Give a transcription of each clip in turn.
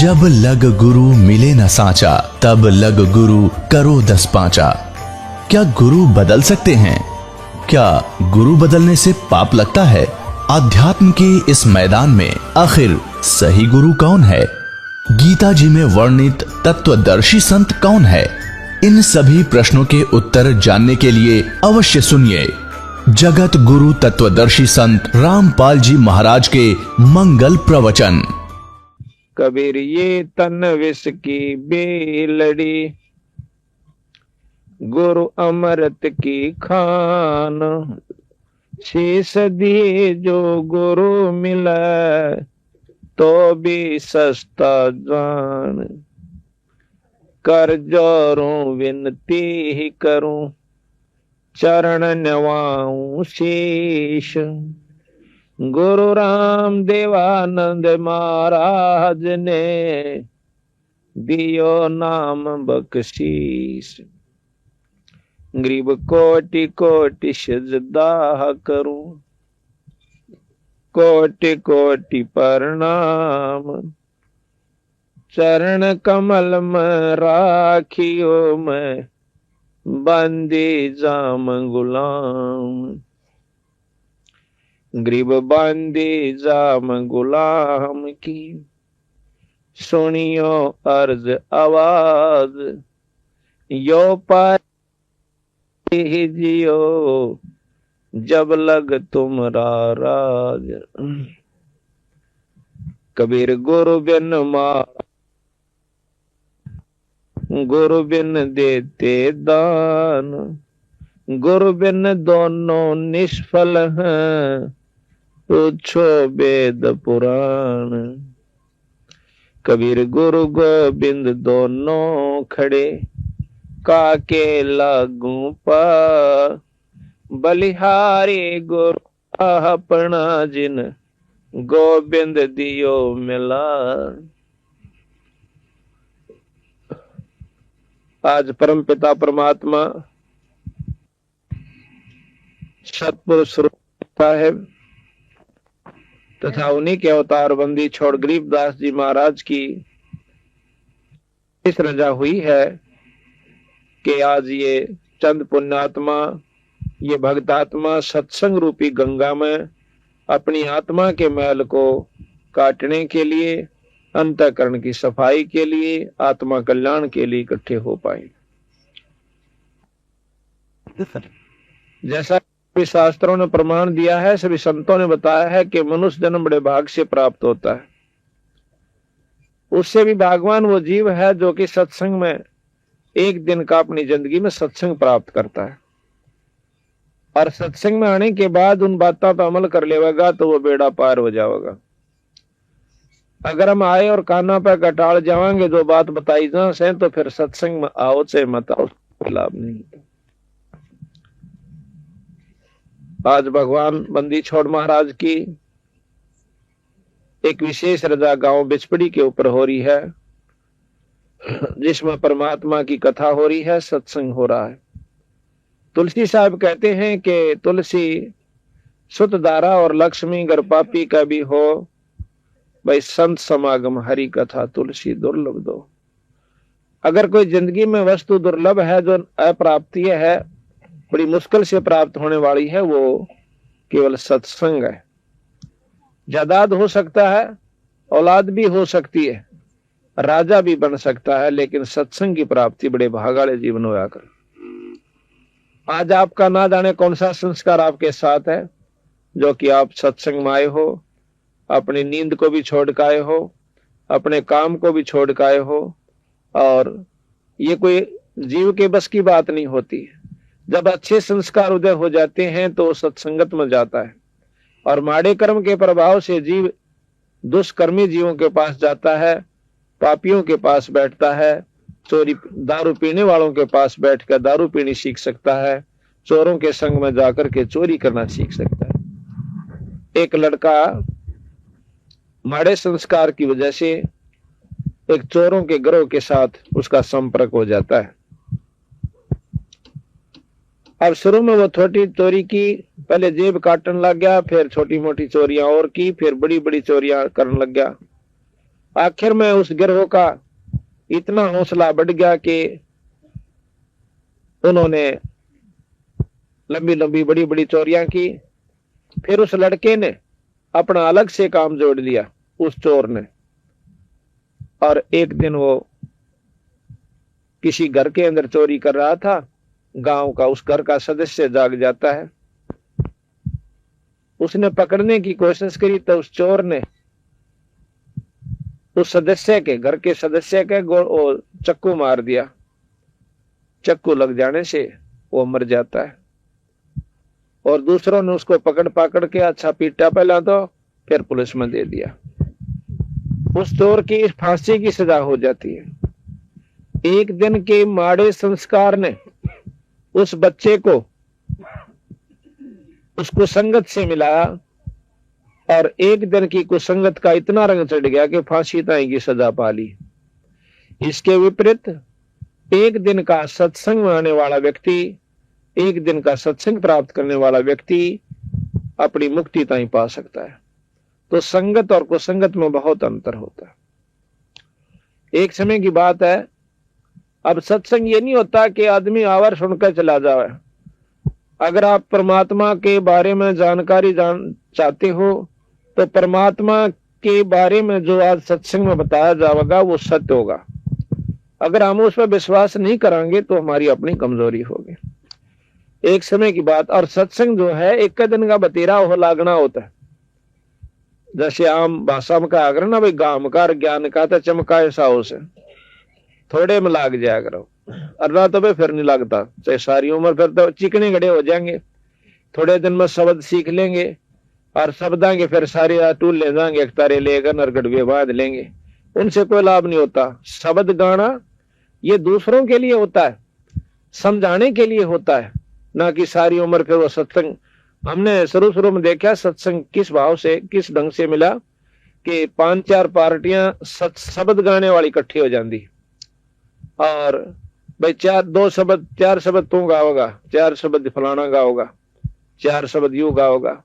जब लग गुरु मिले न साचा, तब लग गुरु करो 10 पांचा। क्या गुरु बदल सकते हैं? क्या गुरु बदलने से पाप लगता है? आध्यात्म के इस मैदान में आखिर सही गुरु कौन है? गीता जी में वर्णित तत्वदर्शी संत कौन है? इन सभी प्रश्नों के उत्तर जानने के लिए अवश्य सुनिए जगत गुरु तत्वदर्शी संत रामपाल जी महाराज के मंगल प्रवचन। कबीर ये तन विष की बेलड़ी, गुरु अमृत की खान। शीश दिए जो गुरु मिला, तो भी सस्ता जान। कर जोरूं विनती ही करूं, चरण नवाऊं शीश। गुरु राम देवानंद महाराज ने दियो नाम बख्शीश। गरीब कोटि कोटि सजदा करूं, कोटि कोटि प्रणाम। चरण कमल में राखियो मैं, बंदी जाम गुलाम। गरीब बंदी जाम गुलाम की, सुनियो अर्ज आवाज। यो पार जियो, जब लग तुमरा राज। कबीर गुरु बिन मार, गुरु बिन देते दान। गुरु बिन दोनों निष्फल हैं, पूछो वेद पुराण। कबीर गुरु गोविंद दोनों खड़े, काके लागू पा। बलिहारी गुरु अपना जिन, गोविंद दियो मिला। आज परम पिता परमात्मा सतपुरुष साहेब तथा उन्हीं के अवतार बंदी छोड़ गरीबदास जी महाराज की इस रजा हुई है कि आज ये चंद पुण्यात्मा, ये भक्तात्मा सत्संग रूपी गंगा में अपनी आत्मा के मैल को काटने के लिए, अंतःकरण की सफाई के लिए, आत्मा कल्याण के लिए इकट्ठे हो पाए। जैसा भी शास्त्रों ने प्रमाण दिया है, सभी संतों ने बताया है कि मनुष्य जन्म बड़े भाग से प्राप्त होता है। उससे भी भागवान वो जीव है जो कि सत्संग में एक दिन का अपनी जिंदगी में सत्संग प्राप्त करता है, और सत्संग में आने के बाद उन बातों पर अमल कर लेगा तो वो बेड़ा पार हो जाएगा। अगर हम आए और काना पे कटाड़ जाएंगे, जो बात बताई जा से, तो फिर सत्संग में आओ से मत आओ, लाभ नहीं। आज भगवान बंदी छोड़ महाराज की एक विशेष रजा गांव बिचपड़ी के ऊपर हो रही है, जिसमें परमात्मा की कथा हो रही है, सत्संग हो रहा है। तुलसी साहब कहते हैं कि तुलसी सुत धारा और लक्ष्मी गर पापी का भी हो, भाई संत समागम हरि कथा तुलसी दुर्लभ दो। अगर कोई जिंदगी में वस्तु दुर्लभ है जो अप्राप्तीय है, बड़ी मुश्किल से प्राप्त होने वाली है, वो केवल सत्संग है। जायदाद हो सकता है, औलाद भी हो सकती है, राजा भी बन सकता है, लेकिन सत्संग की प्राप्ति बड़े भागाले जीवन होया कर। आज आपका ना जाने कौन सा संस्कार आपके साथ है, जो कि आप सत्संग में आए हो, अपनी नींद को भी छोड़ के आए हो, अपने काम को भी छोड़ के आए हो। और ये कोई जीव के बस की बात नहीं होती। जब अच्छे संस्कार उदय हो जाते हैं तो सत्संगत में जाता है, और माड़े कर्म के प्रभाव से जीव दुष्कर्मी जीवों के पास जाता है, पापियों के पास बैठता है, चोरी दारू पीने वालों के पास बैठकर दारू पीनी सीख सकता है, चोरों के संग में जाकर के चोरी करना सीख सकता है। एक लड़का माड़े संस्कार की वजह से एक चोरों के गिरोह के साथ उसका संपर्क हो जाता है। अब शुरू में वो छोटी चोरी की, पहले जेब काटने लग गया, फिर छोटी मोटी चोरियां और की, फिर बड़ी बड़ी चोरियां करने लग गया। आखिर में उस गिरोह का इतना हौसला बढ़ गया कि उन्होंने लंबी लंबी बड़ी बड़ी चोरियां की। फिर उस लड़के ने अपना अलग से काम जोड़ लिया, उस चोर ने। और एक दिन वो किसी घर के अंदर चोरी कर रहा था, गांव का उस घर का सदस्य जाग जाता है। उसने पकड़ने की कोशिश करी तो उस चोर ने उस सदस्य के, घर के सदस्य के चक्कू मार दिया। चक्कू लग जाने से वो मर जाता है। और दूसरों ने उसको पकड़ पकड़ के अच्छा पीटा पहला, तो फिर पुलिस में दे दिया। उस चोर की फांसी की सजा हो जाती है। एक दिन के माड़े संस्कार ने उस बच्चे को उस कुसंगत से मिलाया, और एक दिन की कुसंगत का इतना रंग चढ़ गया कि फांसी ताई की सजा पा ली। इसके विपरीत एक दिन का सत्संग में आने वाला व्यक्ति, एक दिन का सत्संग प्राप्त करने वाला व्यक्ति अपनी मुक्ति ताई पा सकता है। तो संगत और कुसंगत में बहुत अंतर होता है। एक समय की बात है, अब सत्संग ये नहीं होता कि आदमी आवर सुनकर चला जाए। अगर आप परमात्मा के बारे में जानकारी चाहते हो तो परमात्मा के बारे में जो आज सत्संग में बताया जाएगा वो सत्य होगा। अगर हम उस पर विश्वास नहीं करेंगे तो हमारी अपनी कमजोरी होगी। एक समय की बात, और सत्संग जो है एक दिन का बतेरा हो लागना होता है। जैसे आम भाषा में कहा करो ना भाई, गाम का ज्ञान का तो चमका ऐसा हो से थोड़े में लाग जाया करो, अल्लाह तो फिर नहीं लगता। चाहे सारी उम्र फिर तो चिकने गड़े हो जाएंगे। थोड़े दिन में शब्द सीख लेंगे और शब्दां के फिर सारे टूल ले जाएंगे, एक तारे लेकर नरगढ़ बांध लेंगे। उनसे कोई लाभ नहीं होता। शब्द गाना ये दूसरों के लिए होता है, समझाने के लिए होता है, ना कि सारी उम्र फिर वो सत्संग। हमने शुरू में देखा सत्संग किस भाव से, किस ढंग से मिला कि 5-4 पार्टियां शब्द गाने वाली इकट्ठी हो जाती, और भाई 4 शब्द तू गाओगा, 4 शब्द फलाना गाओगा, 4 शब्द यू गाओगा,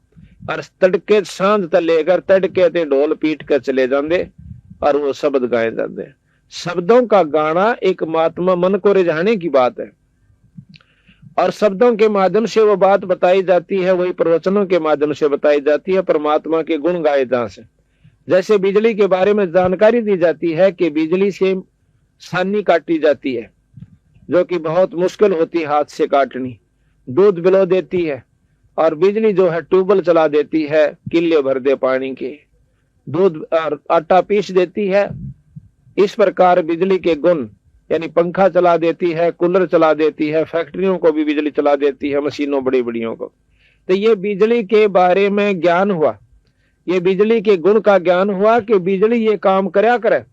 और तड़के सांझ तक लेकर तड़के ते ढोल पीट कर चले जाते और वो शब्द गाए जाते। शब्दों का गाना एक महात्मा मन को रिझाने की बात है, और शब्दों के माध्यम से वो बात बताई जाती है, वही प्रवचनों के माध्यम से बताई जाती है। परमात्मा के गुण गाए जा से, जैसे बिजली के बारे में जानकारी दी जाती है कि बिजली से सानी काटी जाती है, जो कि बहुत मुश्किल होती है हाथ से काटनी। दूध बिलो देती है, और बिजली जो है ट्यूबवेल चला देती है, किले भर दे पानी के, दूध और आटा पीस देती है। इस प्रकार बिजली के गुण, यानी पंखा चला देती है, कूलर चला देती है, फैक्ट्रियों को भी बिजली चला देती है, मशीनों बड़ी बड़ियों को। तो ये बिजली के बारे में ज्ञान हुआ, ये बिजली के गुण का ज्ञान हुआ कि बिजली ये काम करया करे।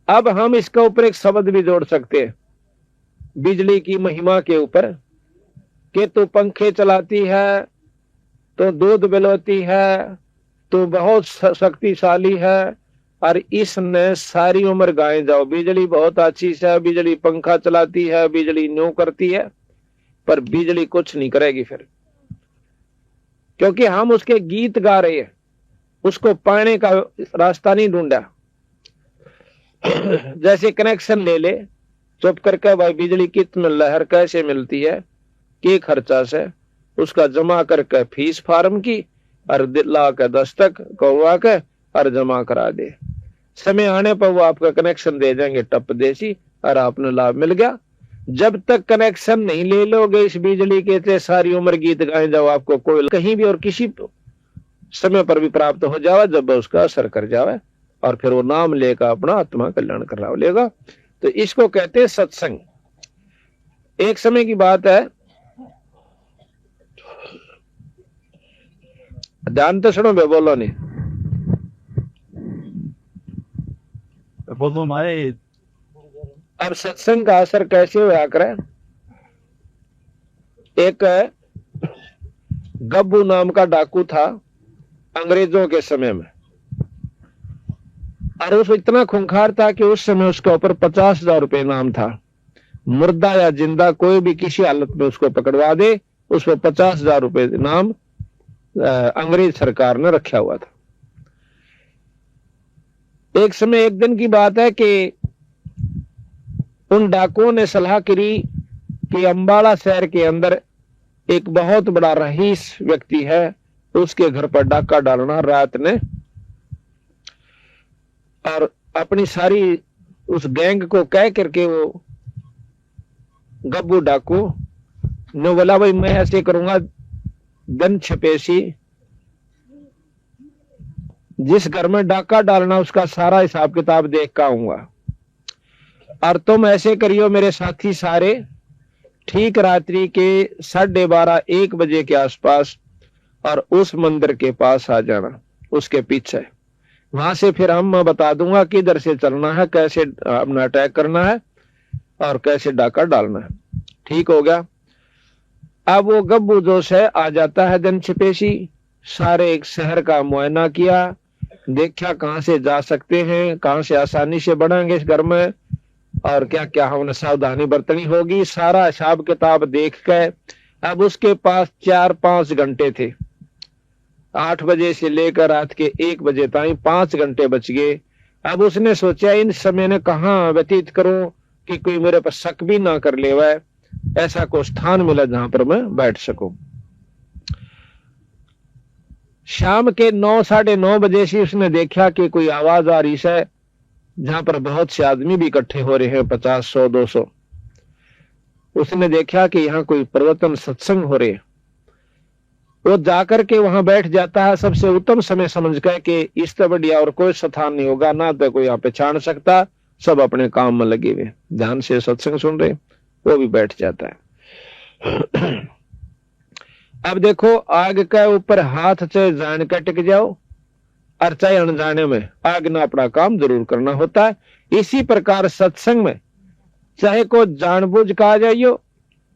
अब हम इसके ऊपर एक शब्द भी जोड़ सकते हैं बिजली की महिमा के ऊपर, कि तू पंखे चलाती है, तो दूध बिलोती है, तो बहुत शक्तिशाली है, और इसने सारी उम्र गाए जाओ बिजली बहुत अच्छी है, बिजली पंखा चलाती है, बिजली न्यू करती है, पर बिजली कुछ नहीं करेगी फिर, क्योंकि हम उसके गीत गा रहे हैं, उसको पाने का रास्ता नहीं ढूंढा। जैसे कनेक्शन ले ले चुप करके, भाई बिजली कितने लहर कैसे मिलती है, के खर्चा से, उसका जमा करके फीस फार्म की, और ला के दस्तक कौवा के और जमा करा दे। समय आने पर वो आपका कनेक्शन दे जाएंगे टप देसी, और आपने लाभ मिल गया। जब तक कनेक्शन नहीं ले लोगे इस बिजली के, ते सारी उम्र गीत गाए जाओ, आपको कोई कहीं भी और किसी समय पर भी प्राप्त हो जावे जब उसका असर कर जावे, और फिर वो नाम लेकर अपना आत्मा कल्याण करा लेगा। तो इसको कहते हैं सत्संग। एक समय की बात है, ध्यान तो सुनो, बोलो नहीं, बोलो हमारे। अब सत्संग का असर कैसे हुआ करे। एक गब्बू नाम का डाकू था अंग्रेजों के समय में, और उसको इतना खूंखार था कि उस समय उसके ऊपर 50,000 रुपये इनाम था। मुर्दा या जिंदा कोई भी किसी हालत में उसको पकड़वा दे, उस पर 50,000 रुपये इनाम अंग्रेज सरकार ने रखा हुआ था। एक समय एक दिन की बात है कि उन डाकुओं ने सलाह करी कि अंबाला शहर के अंदर एक बहुत बड़ा रईस व्यक्ति है, उसके घर पर डाका डालना रात ने, और अपनी सारी उस गैंग को कह करके वो गब्बू डाकू ने बोला, भाई मैं ऐसे करूंगा, दिन छपेसी जिस घर में डाका डालना उसका सारा हिसाब किताब देख कर आऊंगा, और तुम ऐसे करियो मेरे साथी सारे, ठीक रात्रि के 12:30-1 बजे के आसपास और उस मंदिर के पास आ जाना, उसके पीछे। वहां से फिर हम बता दूंगा किधर से चलना है, कैसे अपना अटैक करना है और कैसे डाका डालना है। ठीक हो गया। अब वो गब्बू जोश है आ जाता है दिन छिपेशी, सारे एक शहर का मुआयना किया, देखा कहां से जा सकते हैं, कहां से आसानी से बढ़ेंगे इस घर में, और क्या क्या हमने सावधानी बरतनी होगी, सारा हिसाब किताब देख के अब उसके पास 4-5 घंटे थे। 8 बजे से लेकर रात के 1 बजे तक 5 घंटे बच गए। अब उसने सोचा इन समय ने कहाँ व्यतीत करूं कि कोई मेरे पर शक भी ना कर ले, वह ऐसा कोई स्थान मिला जहां पर मैं बैठ सकूं। शाम के 9-9:30 बजे से उसने देखा कि कोई आवाज आ रही है, जहां पर बहुत से आदमी भी इकट्ठे हो रहे हैं, 50, 100, 200। उसने देखा कि यहाँ कोई प्रवचन सत्संग हो रहे हैं। वो जाकर के वहां बैठ जाता है, सबसे उत्तम समय समझ कर कि इससे बढ़िया और कोई स्थान नहीं होगा, ना तो कोई यहाँ पहचान सकता, सब अपने काम में लगे हुए ध्यान से सत्संग सुन रहे, वो भी बैठ जाता है। अब देखो, आग के ऊपर हाथ से जान के टिक जाओ, और चाहे अनजाने में आग ना अपना काम जरूर करना होता है। इसी प्रकार सत्संग में चाहे को जानबूझ का आ जाइयो,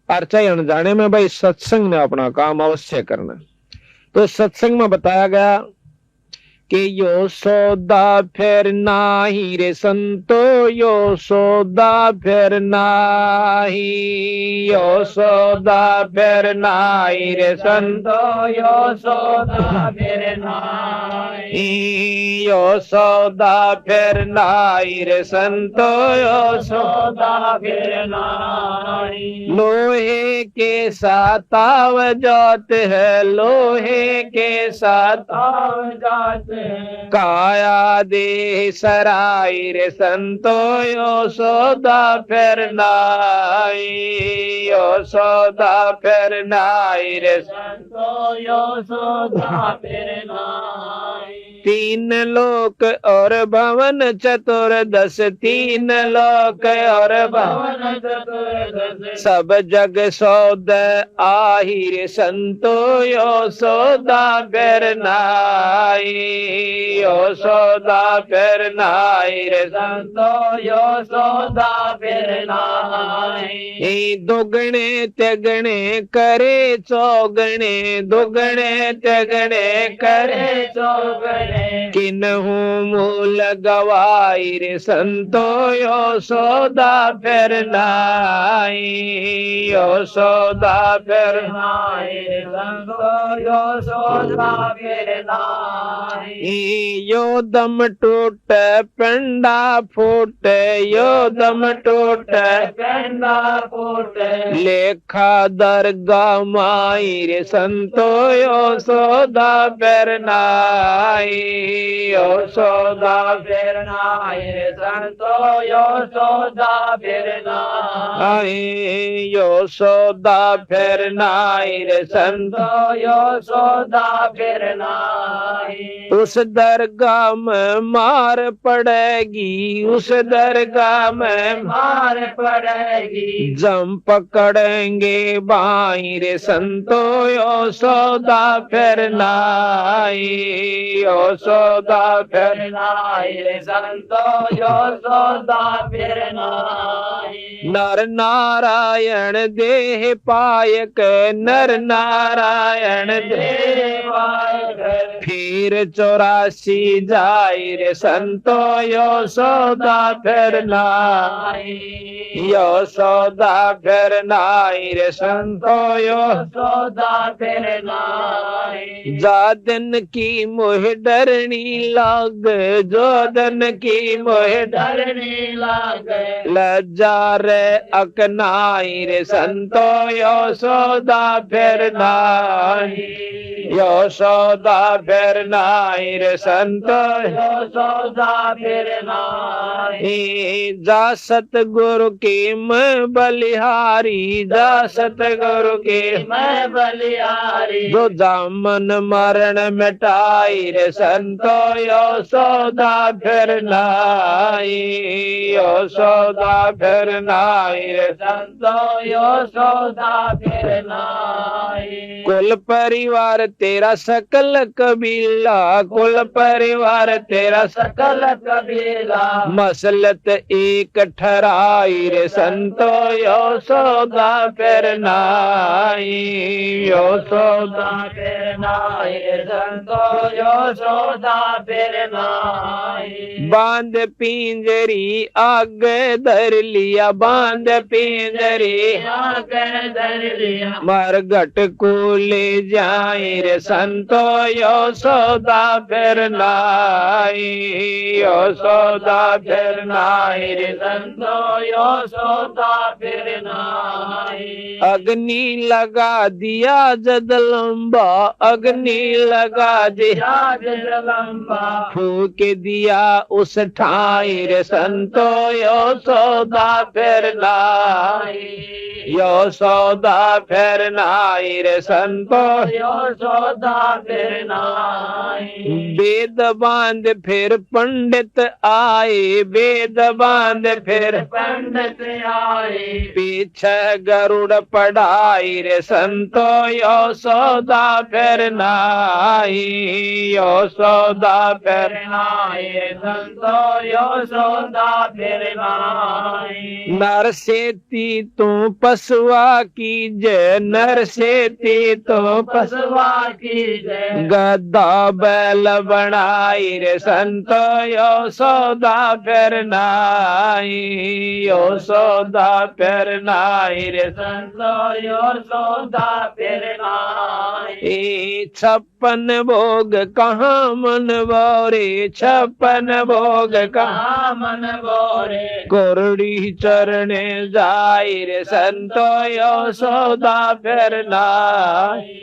और चाहे अनजाने में, भाई सत्संग ने अपना काम अवश्य करना। तो सत्संग में बताया गया कि यो सौदा फिर नाही रे संतो, यो सौदा फिर नाही, यो सौदा फिर नाही रे संतो, यो सौदा फिर नाही, यो सौदा फिर नाही रे संतो, यो सौदा फिर नाही। लोहे के साथ आव जात है, लोहे के साथ आव जात है, काया दे सराय रे संतो, यो सौदा फिर नाई, यो सौदा फिर नाई रे संतो, यो सौदा फिर नाई। 3 लोक और भवन चतुर्दश, 3 लोक और भवन चतुर्दश, सब जग सौदा आही रे संतो, यो सौदा फिर नाई, यो सौदा फिर नाई रे संतो, यो सौदा फिर नाई। दुगने तिगने करे चौगने, दुगने तिगने करे चौगने, किन्हू मूल गवाई रे संतो, यो सौदा फिर नाई, यो सौदा फिर नाई रे संतो, यो सौदा फिर नाई। यो दम टूट पिंडा फूट, यो दम टूट पिंडा फूट, लेखा दरगा माई रे संतो, यो सौदा फिर नाई, यो सौदा फिर नाई रे संतो, यो सौदा फिर नाई, यो सौदा फिर नाई रे संतो, यो सौदा फिर नाई। उस दरगाह में मार पड़ेगी, उस दरगाह में मार पड़ेगी, जम पकड़ेंगे बाई रे संतो, यो सौदा फिर नाई, यो सौदा फिर नाई रे संतो, यो सौदा फिर नाई। नर नारायण देह पायक, नर नारायण देह पायक, फिर 84 जाई रे संतो, यो सौदा फिर नाई, यो सौदा फिर नाई रे संतो, यो सौदा फिर नाई। जा दिन की मुह डरनी लाग, जो धन की मोह डरने लागे, लज्जा रे अकनाई रे संतो यशोदा फिर नाई, यशोदा फिर नाई रे संतो यशोदा फिर नाई। जा सतगुरु की मैं बलिहारी, जा सतगुरु की मैं बलिहारी, जो जामन मरण मिटाई रे संतो यशोदा फिर नाई, यशोदा फिर नाई रे संतो यशोदा फिर नाई। कुल परिवार तेरा सकल कबीला, कुल परिवार तेरा सकल कबीला, मसलत एक ठहराई रे संतो यशोदा फिर नाई, यशोदा फिर नाई, संतो यशोदा फिर नाई। बांध पिंजरी आगे धर लिया, बांध पिंजरी आगे धर लिया, मरघट को ले जाए रे संतो यशोदा फिर नाई, यशोदा फिर नाई रे संतो यशोदा फिर नाई। अग्नि लगा दिया जगदम्बा, अग्नि लगा दिया जगदम्बा, फूक दिया उस ठाई रे संतो यशोदा फिर नाई, यशोदा फिर नाई रे संतो यशोदा फिर नाई। वेद बांध फिर पंडित आए, वेद बांध फिर पंडित आए, पीछे गरुड़ पढ़ाई रे संतो यशोदा फिर नाई, यशोदा फिर नाई, संतो यशोदा फिर नाई। नर सेती तू पसुआ की जय, नर सेती तो पसवा की जय, गद्दा बैल बनाई रे संतो यशोदा फिर नाई, यशोदा फिर नाई रे संतो यशोदा फिर नाई। 56 भोग कहाँ मन बोरे, 56 भोग कहाँ मन बोरे, कोरड़ी चरणे जाई रे संतो यशोदा फिर नाई,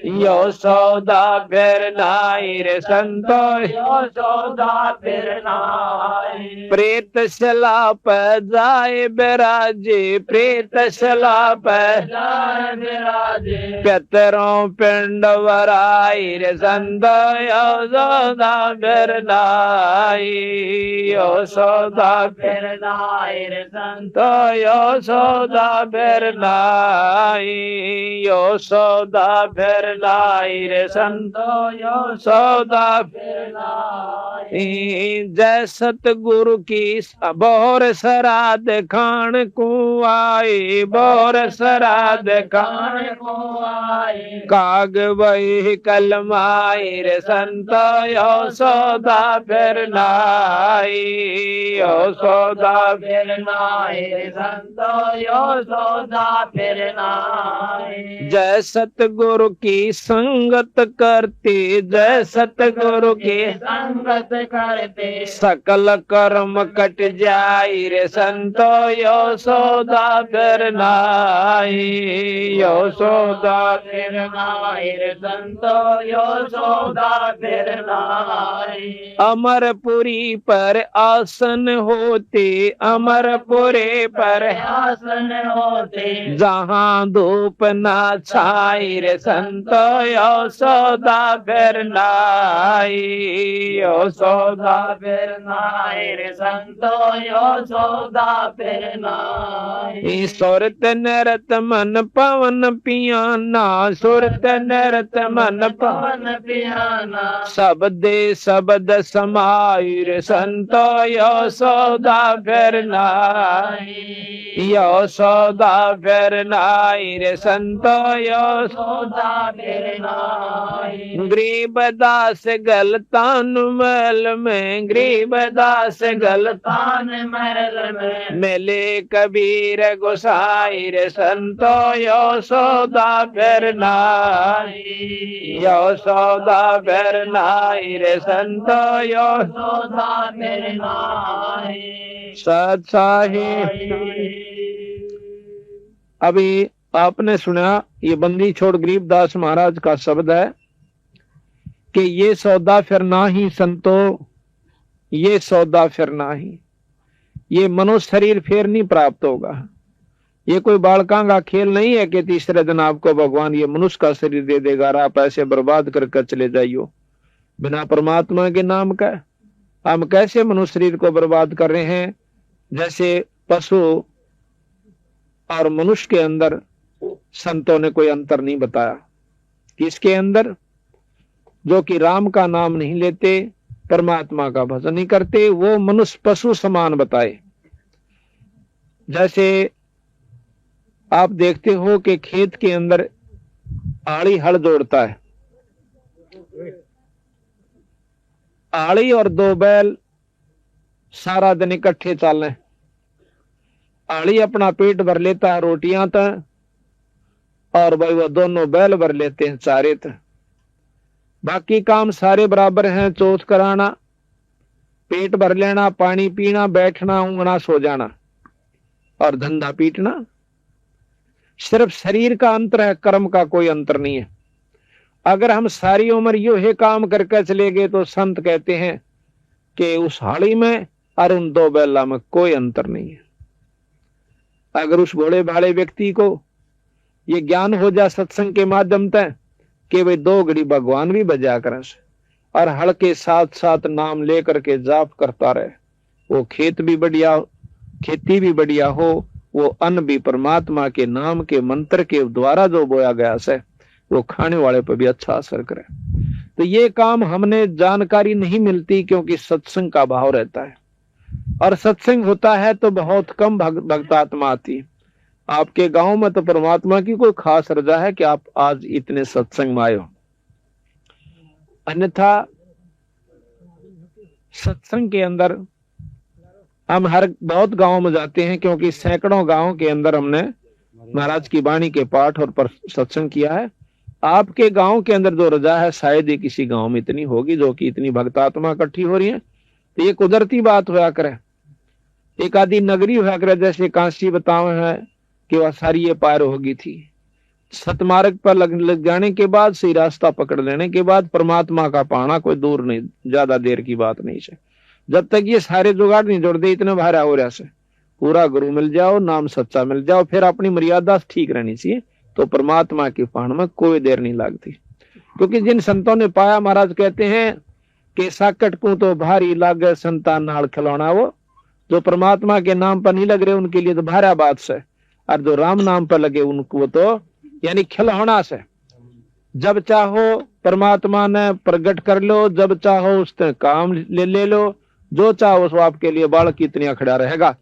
यशोदा फिर नाई रे संतो यशोदा फिर नाई। प्रेत शला पर जाए बिराजे, प्रेत शला पर जाए बिराजे, पितरों पिंड वराई रे संतो यशोदा फिर नाई, यशोदा फिर नाई रे संतो तो यशोदा फिर नाई, यशोदा फिर नाई रे संतो यशोदा फिर नाई। जय सतगुरु की बोर श्राद्ध खान को आए, बोर श्राद्ध खान खान को आए, काग वही कलमाई रे संतो यशोदा फिर नाई, यशोदा फिर नाई रे संतो यशोदा फिर नाई। जय सतगुरु की संगत करते, जय सतगुरु की संगत करते, सकल कर्म कट जाई रे संतो यशोदा फिर नाई, यशोदा फिर नाई रे संतो यशोदा फिर नाई। अमरपुरी पर आसन होते, अमरपुरे पर आसन होते, जहाँ धूप ना छाई रे संतो यशोदा फिर नाई, यशोदा फिर नाई रे संतो यशोदा फिर नाई। सुरत नरत मन पवन पियाना, सुरत नरत मन पवन पवन पियाना, शब्दे शब्द समाई रे संतो यशोदा फिर नाई, यशोदा फिर नाई रे संतो यशोदा यशोदा फिर नाई। गरीबदास गलतान में महल में गरीबदास गलतान महल में मेले कबीर गोसाई रे संतो यो सौदा फिर नाई, यो सौदा फिर नाई रे संतो यो सौदा फिर नाई। सत्साही। अभी आपने सुना ये बंदी छोड़ गरीबदास महाराज का शब्द है कि ये सौदा फिर नाही संतो, ये सौदा फिर नाही, ये मनुष्य शरीर फिर नहीं प्राप्त होगा। ये कोई बालका का खेल नहीं है कि तीसरे दिन आपको भगवान ये मनुष्य का शरीर दे देगा और आप ऐसे बर्बाद करके चले जाइयो बिना परमात्मा के नाम का। हम कैसे मनुष्य शरीर को बर्बाद कर रहे हैं? जैसे पशु और मनुष्य के अंदर संतों ने कोई अंतर नहीं बताया। किसके अंदर? जो कि राम का नाम नहीं लेते, परमात्मा का भजन नहीं करते, वो मनुष्य पशु समान बताए। जैसे आप देखते हो कि खेत के अंदर आड़ी हल जोड़ता है, आड़ी और दो बैल सारा दिन इकट्ठे चलें। आड़ी अपना पेट भर लेता है रोटियां तक, और भाई वो दोनों बैल भर लेते हैं चारे तक। बाकी काम सारे बराबर हैं, चौथ कराना, पेट भर लेना, पानी पीना, बैठना, ऊँघना, सो जाना और धंधा पीटना। सिर्फ शरीर का अंतर है, कर्म का कोई अंतर नहीं है। अगर हम सारी उम्र यो है काम करके चले गए तो संत कहते हैं कि उस हाड़ी में और उन दो बैला में कोई अंतर नहीं है। अगर उस भोले भाले व्यक्ति को ये ज्ञान हो जाए सत्संग के माध्यम से कि भाई दो घड़ी भगवान भी बजा कर और हड़ के साथ साथ नाम लेकर के जाप करता रहे, वो खेत भी बढ़िया, खेती भी बढ़िया हो, वो अन्न भी परमात्मा के नाम के मंत्र के द्वारा जो बोया गया से वो खाने वाले पर भी अच्छा असर करे। तो ये काम हमने जानकारी नहीं मिलती क्योंकि सत्संग का भाव रहता है, और सत्संग होता है तो बहुत कम भक्तात्मा आती। आपके गांव में तो परमात्मा की कोई खास रजा है कि आप आज इतने सत्संग में आए हो। अन्यथा सत्संग के अंदर हम हर बहुत गांव में जाते हैं, क्योंकि सैकड़ों गांव के अंदर हमने महाराज की वाणी के पाठ और सत्संग किया है। आपके गांव के अंदर जो रजा है शायद ही किसी गांव में इतनी होगी जो कि इतनी भक्तात्मा इकट्ठी हो रही है। तो ये कुदरती बात होया करे। एक आदि नगरी होया करे, जैसे कांसी बताओ है कि वह सारी ये पार होगी थी। सतमार्ग पर लग जाने के बाद, सही रास्ता पकड़ लेने के बाद परमात्मा का पाना कोई दूर नहीं, ज्यादा देर की बात नहीं है। जब तक ये सारे जुगाड़ नहीं जोड़ दे इतने भारा हो रहा से, पूरा गुरु मिल जाओ, नाम सच्चा मिल जाओ, फिर अपनी मर्यादा ठीक रहनी चाहिए, तो परमात्मा की पाण में कोई देर नहीं लगती। क्योंकि जिन संतों ने पाया, महाराज कहते हैं कि साकट को तो भारी लागे संतान नाल खिलौना। वो जो परमात्मा के नाम पर नहीं लग रहे उनके लिए तो भारा बात से, और जो राम नाम पर लगे उनको तो यानी खिलौना से। जब चाहो परमात्मा ने प्रकट कर लो, जब चाहो उसने काम ले लो, जो चाहो वो आपके लिए बालक की इतनी खड़ा रहेगा।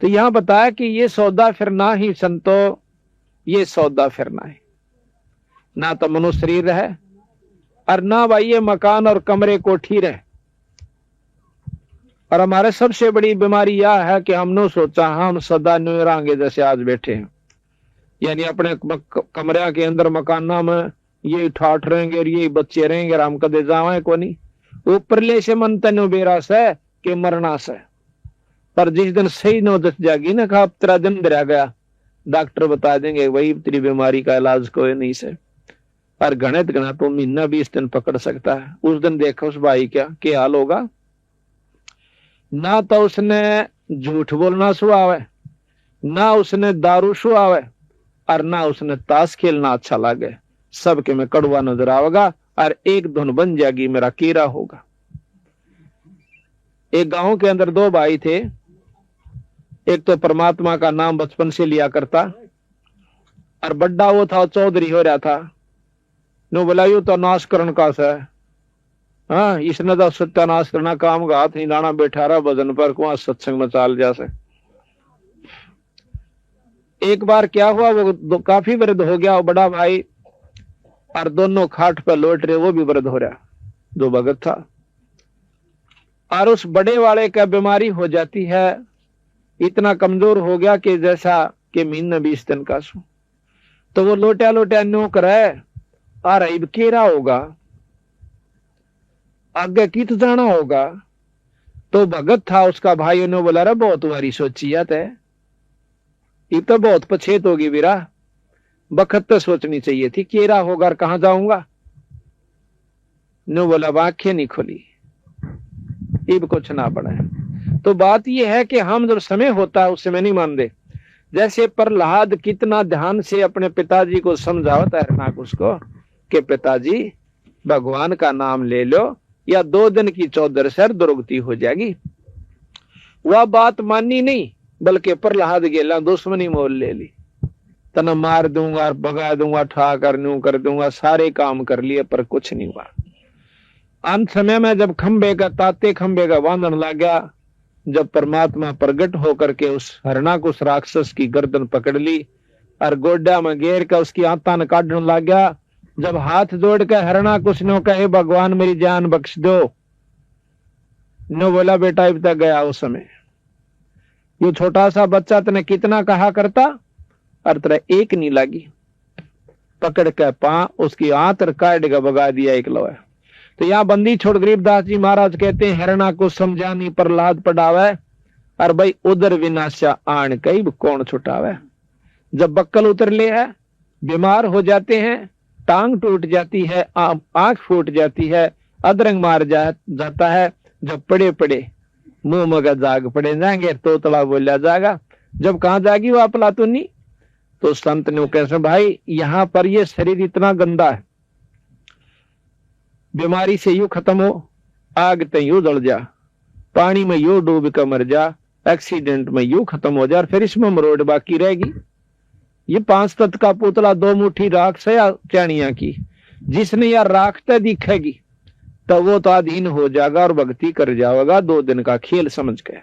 तो यहां बताया कि ये सौदा फिर ना ही संतो, ये सौदा फिर ना है, ना तो मनुष्य शरीर रहे और ना भाई ये मकान और कमरे कोठी रहे। और हमारे सबसे बड़ी बीमारी यह है कि हमने सोचा हम सदा न्यू रहेंगे जैसे आज बैठे हैं, यानी अपने कमरे के अंदर मकाना में ये ठाठ रहेंगे और ये बच्चे रहेंगे और हम कदे जावे को नहीं। ऊपरले से मन तनु बेरा से कि मरना से, पर जिस दिन सही नौबत जागी ना खा तेरा दिन दरा गया, डॉक्टर बता देंगे वही तेरी बीमारी का इलाज कोई नहीं से। पर गणित गणा तो महीना 20 दिन पकड़ सकता है। उस दिन देखो उस भाई क्या हाल होगा। ना तो उसने झूठ बोलना सुहावे, ना उसने दारू सुहावे, और ना उसने ताश खेलना अच्छा लगे। सबके में कड़वा नजर आवेगा और एक धुन बन जाएगी मेरा कीड़ा होगा। एक गांव के अंदर दो भाई थे, एक तो परमात्मा का नाम बचपन से लिया करता और बड्डा वो था चौधरी हो रहा था। नो बोला यू तो नाश करण का सा, हाँ इसने तो सत्यानाश करना काम का हाथ नहीं लाना, बैठा रहा भजन पर को सत्संग में चाल जा से। एक बार क्या हुआ, वो काफी वृद्ध हो गया वो बड़ा भाई, और दोनों खाट पर लौट रहे, वो भी वृद्ध हो रहा जो भगत था। और उस बड़े वाले का बीमारी हो जाती है, इतना कमजोर हो गया कि जैसा कि महीना 20 दिन का सू। तो वो लोटा लोटा न्यो करे और अब केरा होगा, आगे कित जाना होगा। तो भगत था, उसका भाई ने बोला रे बहुत वारी सोची है, ये तो बहुत पछेत होगी वीरा, बखत तो सोचनी चाहिए थी, केरा होगा और कहां जाऊंगा। नो बोला आंखें नहीं खुली, इब कुछ ना पड़ा। तो बात यह है कि हम जब समय होता है उस समय नहीं मान दे। जैसे प्रहलाद कितना ध्यान से अपने पिताजी को समझावता है हिरणाकुश को कि पिताजी भगवान का नाम ले लो या 2 दिन की चौधर से दुर्गति हो जाएगी। वह बात मानी नहीं, बल्कि प्रहलाद गेला दुश्मनी मोल ले ली। तना मार दूंगा, भगा दूंगा, ठा कर न्यू कर दूंगा, सारे काम कर लिए पर कुछ नहीं हुआ। अंत समय में जब खंबे का ताते खंबे का बांधन लग गया, जब परमात्मा प्रकट होकर के उस हिरणाकुश राक्षस की गर्दन पकड़ ली और गोड्डा में घेर कर उसकी आत्मा न काटने लग गया। जब हाथ जोड़ कर हिरणाकुश ने कहे भगवान मेरी जान बख्श दो, नो बोला बेटा अब तक गया उस समय, ये छोटा सा बच्चा तने कितना कहा करता और तेरा एक नहीं लगी। पकड़ के पा उसकी आंत काट के भगा दिया एक लोहा। तो यहाँ बंदी छोड़ गरीबदास जी महाराज कहते हैं हिरणाकुश समझानी प्रहलाद पढ़ावे और भाई उधर विनाशा आन कई कौन छुटावे। जब बक्कल उतर ले है, बीमार हो जाते हैं, टांग टूट जाती है, आंख फूट जाती है, अदरंग मार जाता है, जब पड़े पड़े मुंह मगा जाग पड़े जाएंगे तो तला बोला जाएगा। जब कहाँ जागी वो अपलातुनी। तो संत ने कैसे भाई यहाँ पर ये शरीर इतना गंदा है, बीमारी से यूं खत्म हो, आग ते यूं जल जा, पानी में यूं डूब कर मर जा, एक्सीडेंट में यूं खत्म हो जा, फिर इसमें मरोड़ बाकी रहेगी। ये 5 तत्व का पुतला 2 मुट्ठी राख से या चाणिया की, जिसने यार राखते दिखेगी तो वो तो अधीन हो जाएगा और भक्ति कर जाएगा। 2 दिन का खेल समझ के।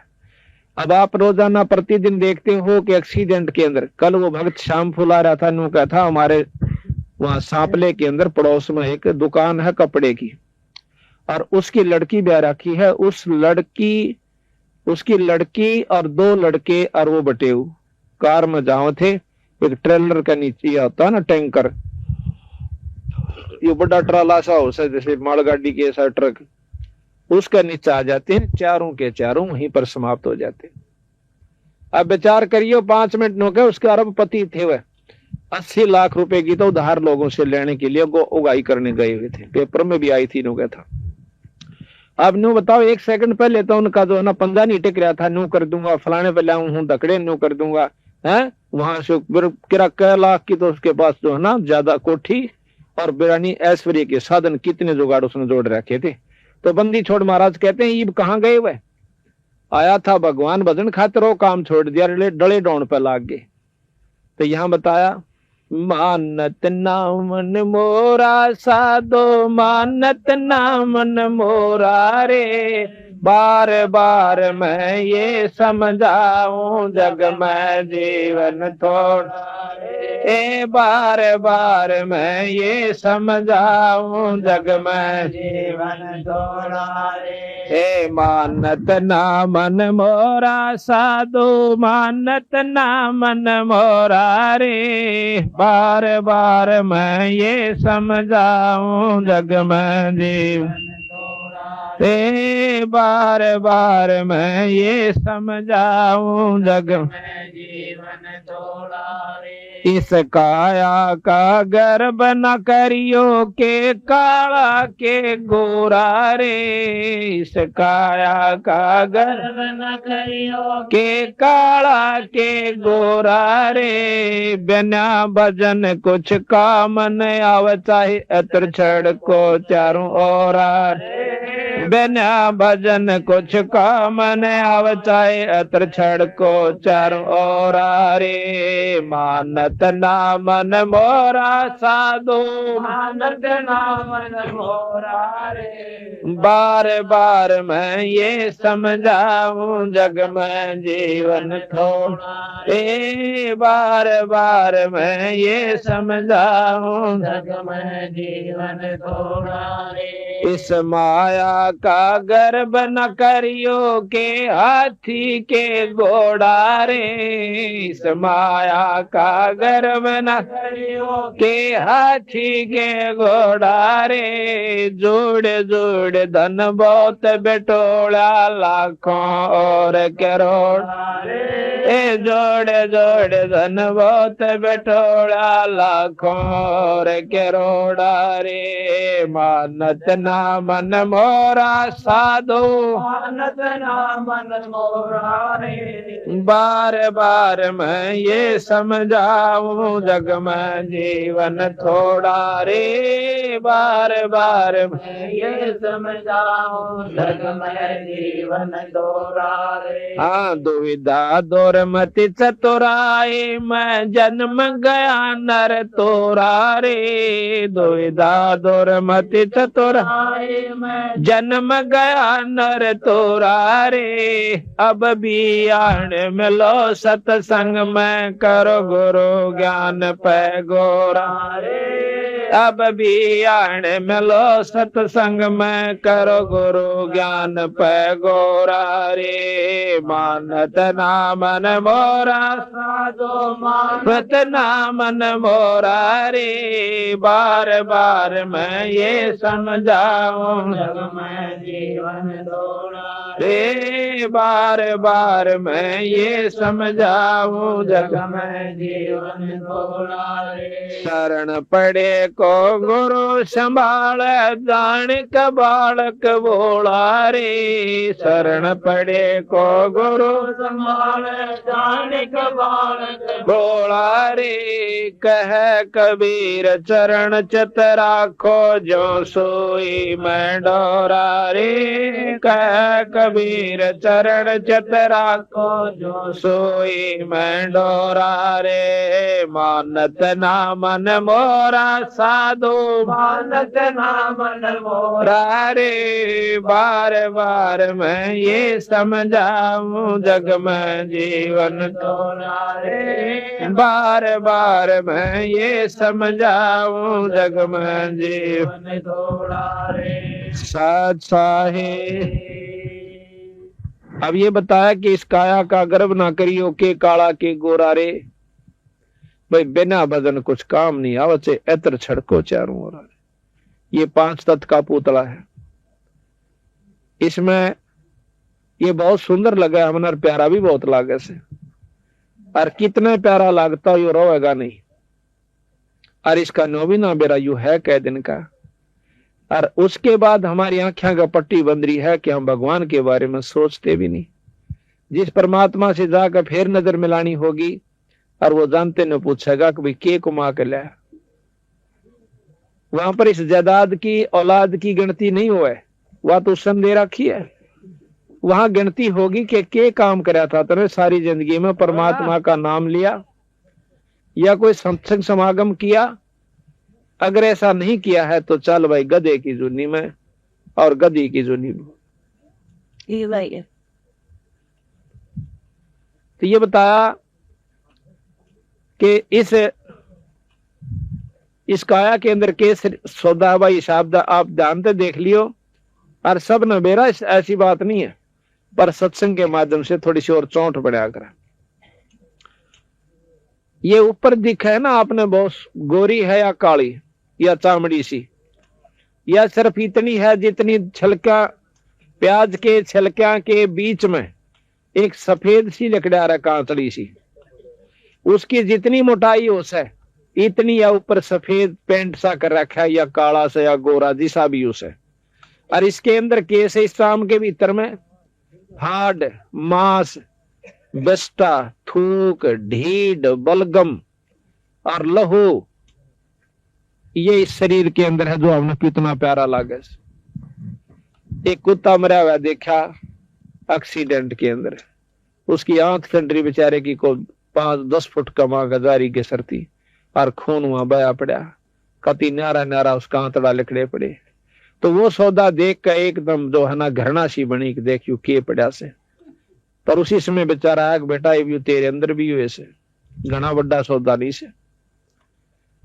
अब आप रोजाना प्रतिदिन देखते हो कि एक्सीडेंट के अंदर, कल वो भक्त शाम फुला रहा था, नु था हमारे वहां सांपले के अंदर पड़ोस में एक दुकान है कपड़े की, और उसकी लड़की ब्याह रखी है। उसकी लड़की और 2 लड़के और वो बटेऊ कार में जाओ थे। एक ट्रेलर का नीचे होता है ना टैंकर, ये बड़ा ट्राला सा हो जैसे मालगाड़ी के ऐसा ट्रक, उसका नीचे आ जाते हैं, चारों के चारों वहीं पर समाप्त हो जाते हैं। अब विचार करियो 5 मिनट नौके उसके अरबपति थे वह, 80 लाख रुपए की तो उधार लोगों से लेने के लिए उगाई करने गए हुए थे, पेपर में भी आई थी नो था। अब न्यू बताओ 1 सेकंड पहले तो उनका जो है ना पंजा नहीं टिक रहा था, न्यू कर दूंगा फलाने पे लाऊं हूं दकड़े न्यू कर दूंगा है। वहां से किरा कै लाख की तो उसके पास जो है ना ज्यादा कोठी और बिरानी ऐश्वर्य के साधन कितने जुगाड़ उसने जोड़ रखे थे। तो बंदी छोड़ महाराज कहते हैं ये कहाँ गए वह, आया था भगवान भजन खातिर, वो काम छोड़ दिया, डले डोन पे लाग गए। तो यहां बताया मानत नामन मोरा साधो, मानत नामन मोरा रे, बार बार मैं ये समझाऊं जग में जीवन थोड़ा रे, बार बार मैं ये समझाऊं जग में जीवन थोड़ा रे। मानत नामन मोरा साधो, मानत नामन मोरा रे, बार बार मैं ये समझाऊं जग में जीवन रे, बार बार मैं ये समझाऊं जग में जीवन थोड़ा रे। इस काया का गर्भ न करियो के काला के गोरा रे, इस काया का गर्भ न करियो के काला के गोरा रे, बिना भजन कुछ काम न आव चाहे अतर छड़ को चारों ओर रे, बिना भजन कुछ काम न आवचाए अत्र छड़ को चारों ओर रे मानत ना मन मोरा साधु मानत नाम मोरा रे बार बार मैं ये समझाऊं जग में जीवन थोड़ा रे बार बार मैं ये समझाऊं जग में जीवन थोड़ा रे इस माया का गर्भ न करियो के हाथी के घोड़ा रे इस माया का गर्भ न करियो के हाथी के घोड़ा रे जोड़ जोड़ धन बहुत बेटोड़ा लाखों और करोड़ ए जोड़ जोड़ धन बहुत बेटोड़ा लाखों और करोड़ा रे मानत ना मन मोरा साधु मानत नाम मोरा रे बार बार मैं ये समझाऊं जग में जीवन थोड़ा रे बार बार मैं ये समझाऊं जग में जीवन थोड़ा रे हाँ दुविधा दौर मति चतुराए मैं जन्म गया नर तोरा रे दुविधा दौर मति चतुराए मैं जन्म गया नर तोरा रे अब भी आण मिलो सत्संग में करो गुरु ज्ञान पे गोरा अब भी आण मिलो सत्संग में करो गुरु ज्ञान पे गोरा रे मानत ना मन मोरा साधो मानत मत ना मन मोरा रे बार बार मैं ये समझाऊं जग में जीवन थोड़ा रे बार बार मैं ये समझाऊं जग में जीवन थोड़ा रे शरण पड़े को गुरु संभाल जान का बालक बोला रे शरण पड़े को गुरु संभाल जाने का बालक बोला रे कह कबीर चरण चित राखो जो सोई मैं डोरा रे कह कबीर चरण चित राखो जो सोई मैं डोरा रे मानत ना मन मोरा साधु मानत नाम मोरा रे बार बार मैं ये समझाऊं जग में जीवन थोड़ा रे बार बार मैं ये समझाऊं जग में जीवन जीवन थोड़ा रे साथ साहे अब ये बताया कि इस काया का गर्व ना करियो के काला के गोरा रे भाई बिना भजन कुछ काम नहीं आवत से एतर छड़को चारों ओर ये 5 तत्व का पुतला है इसमें ये बहुत सुंदर लगा हमने प्यारा भी बहुत लागे से और कितने प्यारा लगता यो रोएगा नहीं और इसका नौवीना बेरा यू है कै दिन का और उसके बाद हमारी आंखें का पट्टी बंद रही है कि हम भगवान के बारे में सोचते भी नहीं जिस परमात्मा से जाकर फिर नजर मिलानी होगी और वो जानते न पूछेगा कि भाई के कुमा के लाया वहां पर इस जायदाद की औलाद की गिनती नहीं हुआ है वह तो सन दे रखी है वहां गिनती होगी कि के काम कराया था तेरे सारी जिंदगी में परमात्मा का नाम लिया या कोई सत्संग समागम किया अगर ऐसा नहीं किया है तो चल भाई गधे की जुनी में और गधी की जुनी में तो ये बताया कि इस काया के अंदर के सौदा भाई शब्द आप ध्यान से देख लियो और सब न बेरा ऐसी बात नहीं है पर सत्संग के माध्यम से थोड़ी सी और चौंट बढ़ा कर ये ऊपर दिखा है ना आपने बहुत गोरी है या काली या चामड़ी सी या सिर्फ इतनी है जितनी छिलका प्याज के छिलका के बीच में एक सफेद सी लकड़ा कांतड़ी सी उसकी जितनी मोटाई हो से इतनी या ऊपर सफेद पेंट सा कर रखा है या काला से या गोरा जिसा भी उसे और इसके अंदर केस है इस शाम के भीतर में हाड मांस बस्ता थूक ढीड बलगम और लहू ये इस शरीर के अंदर है जो हमने कितना प्यारा लागे एक कुत्ता मरा हुआ देखा एक्सीडेंट के अंदर, उसकी आंख खंडरी बेचारे की को 5-10 फुट कमा गजारी के सरती और खून हुआ बया पड़ा, कति न्यारा न्यारा उसका आंतड़ा लिखड़े पड़े। तो वो सौदा देख कर एकदम जो है ना घृणा सी बनी कि देखियो के पड़ा से। पर उसी समय बेचारा आग बेटा ये तेरे अंदर भी हुए से घना बड़ा सौदा नहीं से।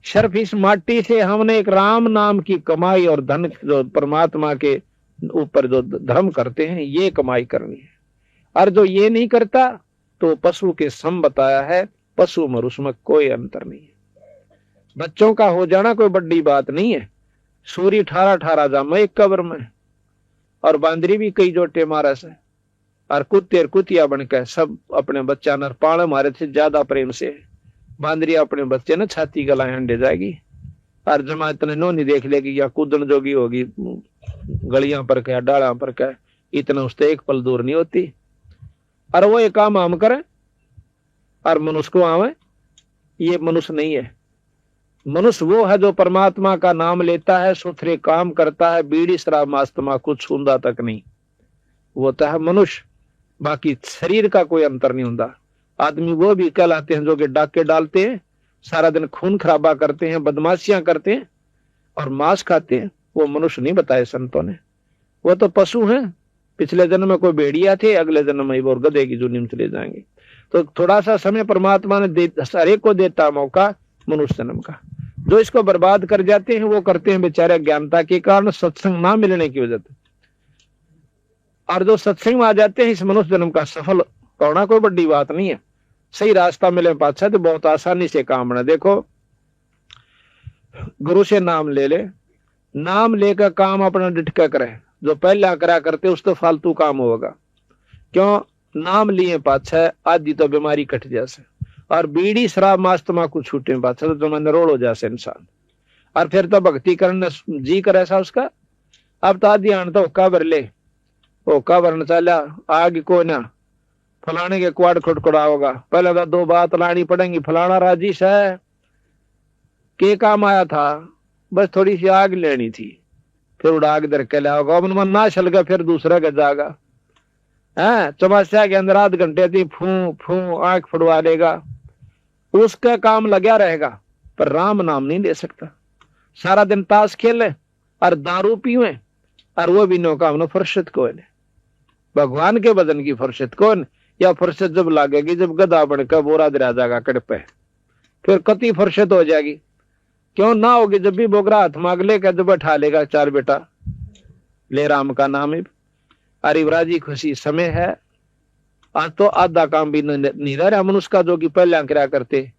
सिर्फ इस माटी से हमने एक राम नाम की कमाई और धन जो परमात्मा के ऊपर जो धर्म करते हैं ये कमाई करनी है। और जो ये नहीं करता तो पशु के सम बताया है, पशु और उसमें कोई अंतर नहीं है। बच्चों का हो जाना कोई बड़ी बात नहीं है। सूरी 18 जाम एक कब्र में, और बांदरी भी कई जोटे मारा से, और कुत्ते और कुतिया बनकर सब अपने बच्चा नर पाल मारे थे ज्यादा प्रेम से। बांदरी अपने बच्चे न छाती गलाए अंडे जाएगी, और जमा इतने नोनी देख लेगी या कूदन जोगी होगी गलियां पर क्या डाला पर क्या, इतना उससे एक पल दूर नहीं होती। और वो एक काम हम करे और मनुष्य को आवे, ये मनुष्य नहीं है। मनुष्य वो है जो परमात्मा का नाम लेता है, सुथरे काम करता है, बीड़ी शराब मास्तमा कुछ छूंदा तक नहीं, वो तो है मनुष्य। बाकी शरीर का कोई अंतर नहीं होता। आदमी वो भी कहलाते हैं जो कि डाके डालते हैं, सारा दिन खून खराबा करते हैं, बदमाशियां करते हैं और मांस खाते हैं, वो मनुष्य नहीं बताए संतों ने। वो तो पशु हैं, पिछले जन्म में कोई भेड़िया थे, अगले जन्म में वो गधे की जूनी में चले जाएंगे। तो थोड़ा सा समय परमात्मा ने हर एक को देता मौका मनुष्य जन्म का। जो इसको बर्बाद कर जाते हैं वो करते हैं बेचारे ज्ञानता के कारण, सत्संग ना मिलने की वजह से। और जो सत्संग में आ जाते हैं इस मनुष्य जन्म का सफल होना कोई बड़ी बात नहीं है। सही रास्ता मिले पाछा तो बहुत आसानी से काम बना। देखो गुरु से नाम ले ले, नाम लेकर काम अपना डिटका करे, जो पहला करा करते उस तो फालतू काम होगा। क्यों? नाम लिए पाछा आदि तो बीमारी कट जैसे, और बीड़ी शराब मांस तम्बाकू छूटे पाछा तो जमा नरोड़ हो जासे इंसान। और फिर तो भक्ति करने जी करे ऐसा उसका। अब तो आदि आन तो होका भर ले, होका भरना चला आगे को ना फलाने के क्वाड खुटकुड़ा होगा। पहले तो 2 बात लानी पड़ेंगी, फलाना राजीश है के काम आया था, बस थोड़ी सी आग लेनी थी, फिर उड़ा के दर के लिया होगा। अब मन ना चल गया फिर दूसरा का जागा है, चौमास्या के अंदर आध घंटे थी फू फू आंख फुड़वा लेगा, उसका काम लगा रहेगा पर राम नाम नहीं ले सकता। सारा दिन ताश खेले और दारू पीवे, और वो भी नो काम न फुर्सत कौन है भगवान के भजन की फुर्सत कौन। या फुर्सत जब लागेगी जब गधा बनकर बोरा दरा जाएगा कड़पे, फिर कति फुर्सत हो जाएगी। क्यों ना होगी? जब भी बोगरा हाथ मांग लेगा जब बैठा लेगा 4 बेटा ले राम का नाम। अरे राजी खुशी समय है। आज तो आधा काम भी नहीं रहा मनुष्य का, जो कि पहले क्या करते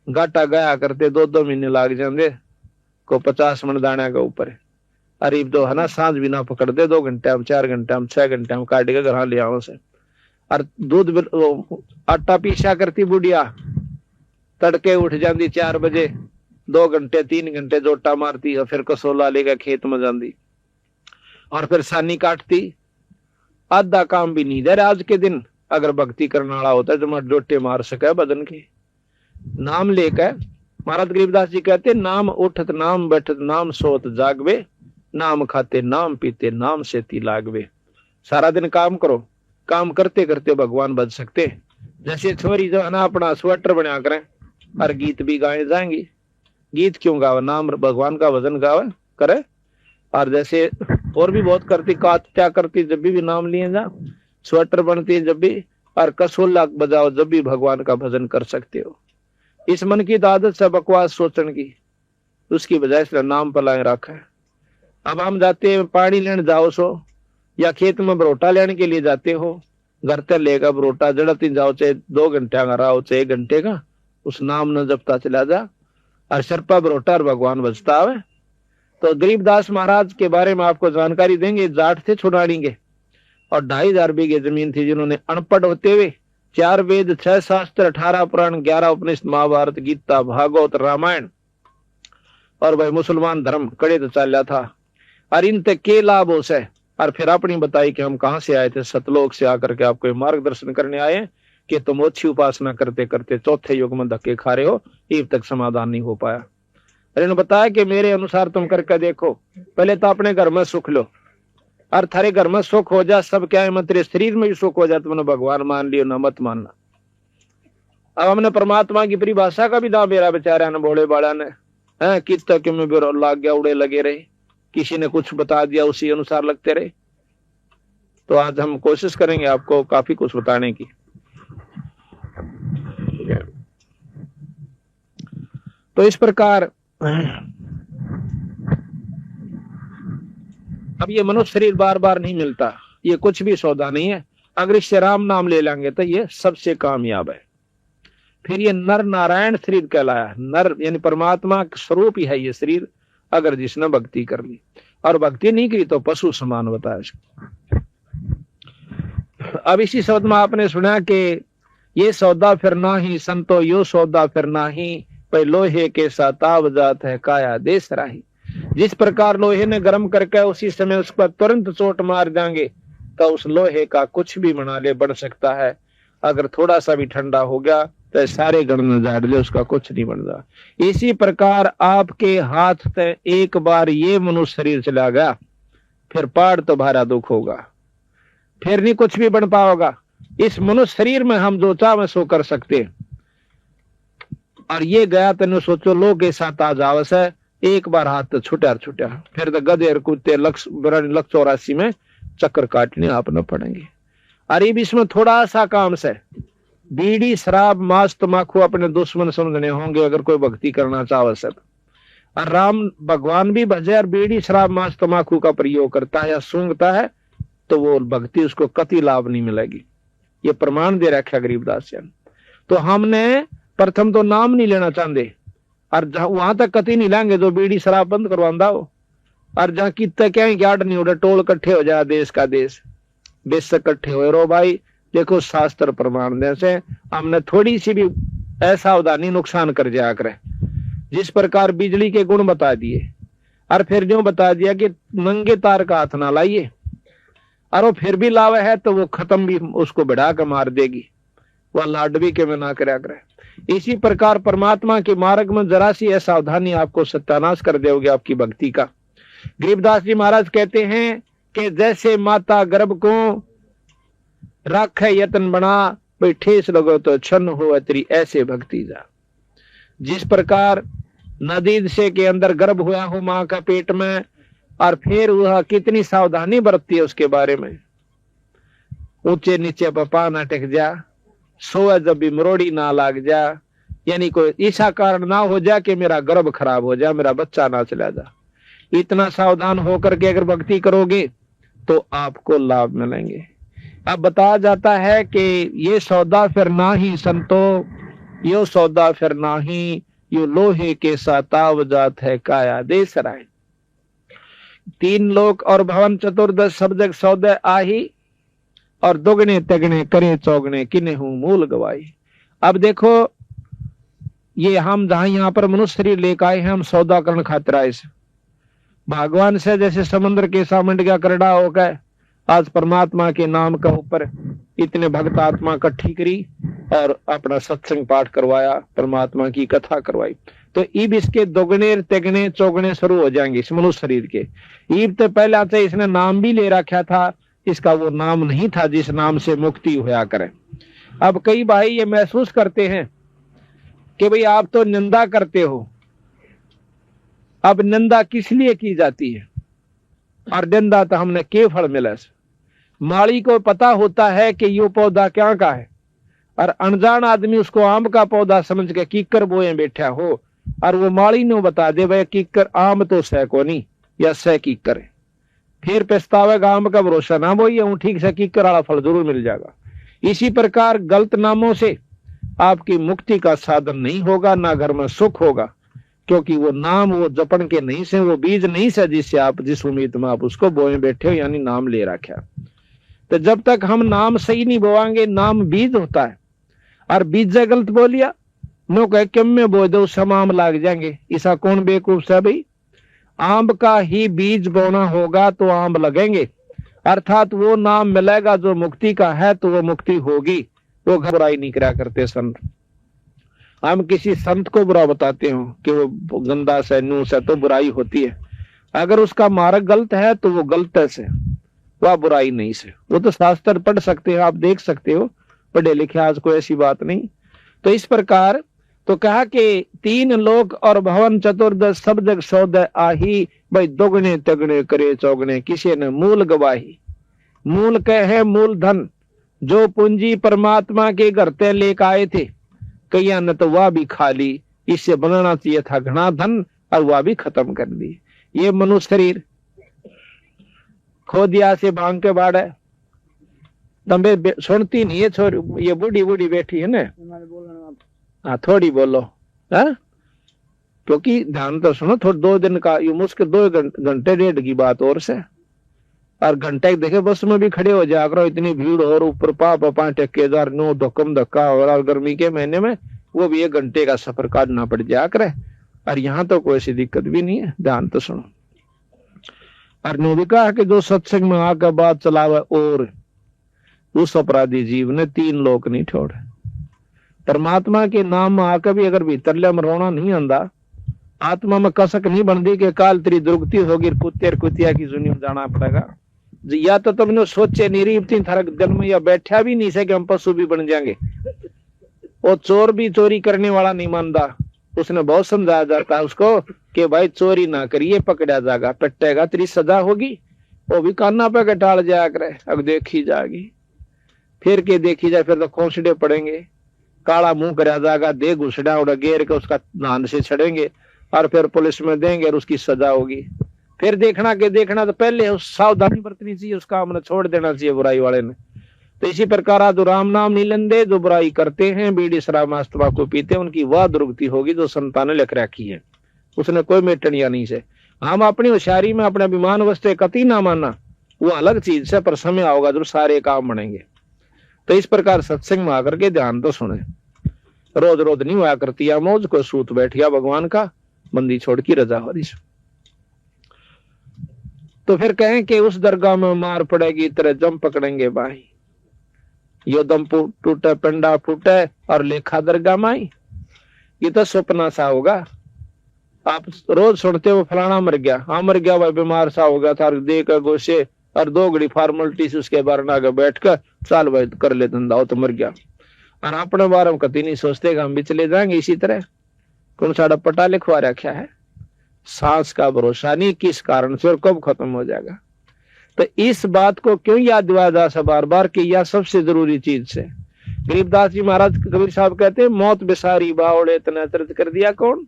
गाटा गया करते 2-2 महीने लाग जाते को 50 मन दाना के ऊपर। अरे तो है ना सांझ भी ना पकड़ दे, 2 घंटे में 4 घंटे में 6 घंटे में काट के घर ले आओ से। और दूध आटा पीसा करती बुढ़िया, तड़के उठ जाती 4 बजे, 2 घंटे 3 घंटे जोटा मारती और फिर कसोला लेकर खेत में जाती और फिर सानी काटती। आधा काम भी नहीं दे आज के दिन। अगर भक्ति करने वाला होता है जो जोटे मार सके बदन के नाम लेकर। महाराज गरीबदास जी कहते नाम उठत नाम बैठत नाम सोत जागवे, नाम खाते नाम पीते नाम से ती लागवे। सारा दिन काम करो, काम करते करते भगवान बच सकते। जैसे छोरी जो है ना अपना स्वेटर बना करें और गीत भी गाए जाएंगी। गीत क्यों गावे? नाम भगवान का भजन गावे करे। और जैसे और भी बहुत करती, क्या करती जब भी नाम लिए जा, स्वेटर बनती जब भी, और कसोला बजाओ जब भी भगवान का भजन कर सकते हो। इस मन की आदत से बकवास सोचने की, उसकी बजाय से नाम पलाए रखा है। अब हम जाते हैं पानी लेने जाओ सो, या खेत में बरोटा लेने के लिए जाते हो, घर तक लेगा बरोटा जड़ती जाओ, चाहे 2 घंटे का रहा हो चाहे 1 घंटे का, उस नाम न जपता चला जा और शरपा बरोटा और भगवान बचता आवे। तो गरीबदास महाराज के बारे में आपको जानकारी देंगे। जाट थे छुड़ानी के और 2,500 बीघे जमीन थी, जिन्होंने अनपढ़ होते हुए 4 वेद 6 शास्त्र 18 पुराण 11 उपनिषद महाभारत गीता भागवत रामायण और भाई मुसलमान धर्म कड़े तो चल था। और इन तक के लाभ हो से। और फिर अपनी बताई कि हम कहां से आए थे, सतलोक से आकर के आपको मार्गदर्शन करने आए कि तुम अच्छी उपासना करते करते 4थे युग में धक्के खा रहे हो, अब तक समाधान नहीं हो पाया। अरे ने बताया कि मेरे अनुसार तुम करके देखो, पहले तो अपने घर में सुख लो, और थारे घर में सुख हो जा, सब क्या है तेरे शरीर में भी सुख हो जा, तुमने भगवान मान लियो ना मत मानना। अब हमने परमात्मा की परिभाषा का भी दाम मेरा बेचारा ने भोले बाड़ा ने है कित तक में भी लाग गया, उड़े लगे रहे, किसी ने कुछ बता दिया उसी अनुसार लगते रहे। तो आज हम कोशिश करेंगे आपको काफी कुछ बताने की। तो इस प्रकार अब ये मनुष्य शरीर बार बार नहीं मिलता, ये कुछ भी सौदा नहीं है। अगर इससे राम नाम ले लेंगे तो ये सबसे कामयाब है। फिर ये नर नारायण शरीर कहलाया, नर यानी परमात्मा का स्वरूप ही है ये शरीर, अगर जिसने भक्ति कर ली, और भक्ति नहीं की तो पशु समान बताया। अब इसी शब्द में आपने सुना कि ये सौदा फिर नाही संतो यो सौदा फिर नाही, पे लोहे के साताव जात है काया देश राही। जिस प्रकार लोहे ने गर्म करके उसी समय उस पर तुरंत चोट मार देंगे तो उस लोहे का कुछ भी बना ले बन सकता है, अगर थोड़ा सा भी ठंडा हो गया तो सारे गण में झाड़ ले उसका कुछ नहीं बन रहा। इसी प्रकार आपके हाथ से एक बार ये मनुष्य शरीर चला गया, फिर पाड़ तो भारा दुख होगा, फिर नहीं कुछ भी बन पाओगा। इस मनुष्य शरीर में हम जो चाहे सो कर सकते, और ये गया तेने सोचो लो के साथ आ जावस है, एक बार हाथ तो छुटा फिर तो गधे कुत्ते लक्ष 84 में चक्कर काटने आपने पड़ेंगे। अरे इसमें थोड़ा सा काम से बीड़ी शराब मांस तमाकू अपने दुश्मन समझने होंगे अगर कोई भक्ति करना चाहे सब। और राम भगवान भी भजे और बीड़ी शराब मांस तमाकू का प्रयोग करता है या सूंघता है तो वो भक्ति उसको कति लाभ नहीं मिलेगी। ये प्रमाण दे रखा गरीबदास जी। तो हमने प्रथम तो नाम नहीं लेना चाहते, और वहां तक कति नहीं लेंगे जो बीड़ी शराब बंद करवांदा हो, और जहां कितने क्या गार्ड नहीं उड़े टोल इकट्ठे हो जाए देश का देश बेशक इकट्ठे हो रो भाई। देखो शास्त्र प्रमाण दे से हमने थोड़ी सी भी असावधानी नुकसान कर जाया करे। जिस प्रकार बिजली के गुण बता दिए और फिर जो बता दिया कि नंगे तार का हाथ ना लाइए, और वो फिर भी लावे है तो वो खत्म भी उसको बढ़ा कर मार देगी, वह लाडवी के में ना करा करे। इसी प्रकार परमात्मा के मार्ग में जरा सी असावधानी आपको सत्यानाश कर देगी आपकी भक्ति का। गरीबदास जी महाराज कहते हैं कि जैसे माता गर्भ को राखे यत्न बना, भाई ठेस लगो तो छन्न हो तेरी ऐसे भक्ति जा। जिस प्रकार नदी से के अंदर गर्भ हुआ हो माँ का पेट में, और फिर वह कितनी सावधानी बरतती है उसके बारे में, ऊंचे नीचे पपा ना टेक जा, सोए जब भी मरोड़ी ना लाग जा, यानी कोई ऐसा कारण ना हो जा कि मेरा गर्भ खराब हो जा, मेरा बच्चा ना चला जा। इतना सावधान होकर के अगर भक्ति करोगे तो आपको लाभ मिलेंगे। अब बताया जाता है कि ये सौदा फिर ना ही संतो यो सौदा फिर ना ही, यो लोहे के साताव जात है काया देश राय। 3 लोक और भवन चतुर्दश सब जग सौदे आही, और दोगने तगने करे चौगने किन्हे हूं मूल गवाई। अब देखो ये हम जहां यहाँ पर मनुष्य शरीर लेकर आए हैं, हम सौदा करण खातिर आए से भगवान से, जैसे समुद्र के सामंड का करड़ा होकर आज परमात्मा के नाम का ऊपर इतने भक्त आत्मा इकट्ठी करी और अपना सत्संग पाठ करवाया, परमात्मा की कथा करवाई। तो ईब इसके दोगने तिगने चौगने शुरू हो जाएंगे इस मनुष्य शरीर के। ईब तो पहले से इसने नाम भी ले रखा था, इसका वो नाम नहीं था जिस नाम से मुक्ति होया करे। अब कई भाई ये महसूस करते हैं कि भाई आप तो निंदा करते हो। अब निंदा किस लिए की जाती है, और निंदा तो हमने के फल मिला। माली को पता होता है कि ये पौधा क्या का है, और अनजान आदमी उसको आम का पौधा समझ के कीकर बोए बैठा हो, और वो माली ने बता दे भाई कीकर आम तो सह को नहीं या सह कीकर है, फिर पछतावेगा आम का भरोसा ना बोइए हूं ठीक से कीकर वाला फल जरूर मिल जाएगा। इसी प्रकार गलत नामों से आपकी मुक्ति का साधन नहीं होगा, ना घर में सुख होगा, क्योंकि वो नाम वो जपन के नहीं से, वो बीज नहीं से जिससे आप जिस उम्मीद में आप उसको बोए बैठे हो, यानी नाम ले रखा। तो जब तक हम नाम सही नहीं बोवाएंगे, नाम बीज होता है, और बीज गलत बोलिया नो कह किम में बो दो सब आम लाग जाएंगे। ऐसा कौन बेवकूफ है भाई? आम का ही बीज बोना होगा तो आम लगेंगे, अर्थात वो नाम मिलेगा जो मुक्ति का है, तो वो मुक्ति होगी। वो बुराई नहीं करा करते संत। हम किसी संत को बुरा बताते हो कि वो गंदा से नू से, तो बुराई होती है। अगर उसका मार्ग गलत है तो वो गलत से, वह बुराई नहीं से। वो तो शास्त्र पढ़ सकते हो, आप देख सकते हो, पढ़े लिखे, आज कोई ऐसी बात नहीं। तो इस प्रकार तो कहा कि 3 लोक और भवन चतुर्दश सब जग सौदय आही, भाई दोगुने तगने करे चौगने, किसी ने मूल गवाही। मूल कहे मूल धन, जो पूंजी परमात्मा के घर ते लेकर आए थे, कईया ने तो वह भी खा ली, इससे बनाना चाहिए था घना धन, और वह भी खत्म कर दी। ये मनुष्य शरीर खो दिया से भांग के बाड़ है। तंबे सुनती नहीं है छोरी, ये बूढ़ी बूढ़ी बैठी है ना, हाँ थोड़ी बोलो, हाँ क्योंकि ध्यान तो सुनो, थोड़ा 2 दिन का ये मुश्किल 2 घंटे 1.5 की बात और से, और घंटे देखे बस में भी खड़े हो जाया करो, इतनी भीड़ और ऊपर पापा ठेकेदार नो धक्कम धक्का, और गर्मी के महीने में वो भी 1 घंटे का सफर काटना पड़ जाया करे। और यहाँ तो कोई ऐसी दिक्कत भी नहीं है, ध्यान तो सुनो। और ने भी कहा कि जो सत्संग में आकर बात चलावे, और उस अपराधी जीव ने 3 लोक नहीं छोड़े। परमात्मा के नाम में आकर भी अगर भीतर में रोना नहीं आंदा, आत्मा में कसक नहीं बनती कि काल तेरी दुर्गति होगी, कुतिया की जुनी में जाना पड़ेगा। या तो तुमने सोचे नहीं रही थी थारा जन्म, या बैठा भी नहीं से कि हम पशु भी बन जाएंगे। वो चोर भी चोरी करने वाला नहीं मानता, उसने बहुत समझाया जाता है उसको कि भाई चोरी ना करिए, पकड़ा जाएगा, पट्टेगा, तेरी सजा होगी। वो भी काना पे टाल जाया करे, अब देखी जाएगी, फिर के देखी जाए, फिर तो खोसड़े पड़ेंगे, काला मुंह करा जाएगा, दे घुसड़ा उड़ा गेर के उसका धान से छड़ेंगे, और फिर पुलिस में देंगे, और उसकी सजा होगी। फिर देखना तो पहले सावधानी बरतनी चाहिए, उस काम ने छोड़ देना चाहिए बुराई वाले ने। तो इसी प्रकार आदो राम नाम नहीं लेंदे, जो बुराई करते हैं, बीड़ी शराब मांस तंबाकू पीते हैं, उनकी वह दुर्गति होगी जो संतान ने लिख रखी है, उसने कोई मेटनिया नहीं से। हम अपनी होशियारी में अपने अभिमान वस्ते कति ना मानना, वो अलग चीज से, पर समय आओगा जब सारे काम बनेंगे। तो इस प्रकार सत्संग में आकर के ध्यान तो सुने। रोज रोज नहीं हुआ करती या मौज को सूत बैठिया भगवान का, बंदी छोड़ की रजा हो रही। तो फिर कहें कि उस दरगाह में मार पड़ेगी, तरह जम पकड़ेंगे भाई, यो दम टूटे पिंडा फूटे, और लेखा दरगाह माई। ये तो सपना सा होगा। आप रोज सुनते हो फलाना मर गया, हाँ मर गया भाई, बीमार सा हो गया था, देकर गोशे, और 2 घड़ी फॉर्मेलिटीज उसके बारे में आगे बैठ कर साल भाई कर ले धंधा, हो तो मर गया। और अपने बारे में कभी नहीं सोचते कि हम भी चले जाएंगे इसी तरह। कौन साड़ा पटा लिखवा रखा है, सांस का भरोसा नहीं, किस कारण से और कब खत्म हो जाएगा। तो इस बात को क्यों याद दिलाया जा सा बार बार कि यह सबसे जरूरी चीज से। गरीबदास जी महाराज कबीर साहब कहते हैं, मौत बेसारी बावड़े इतना दर्द कर दिया कौन।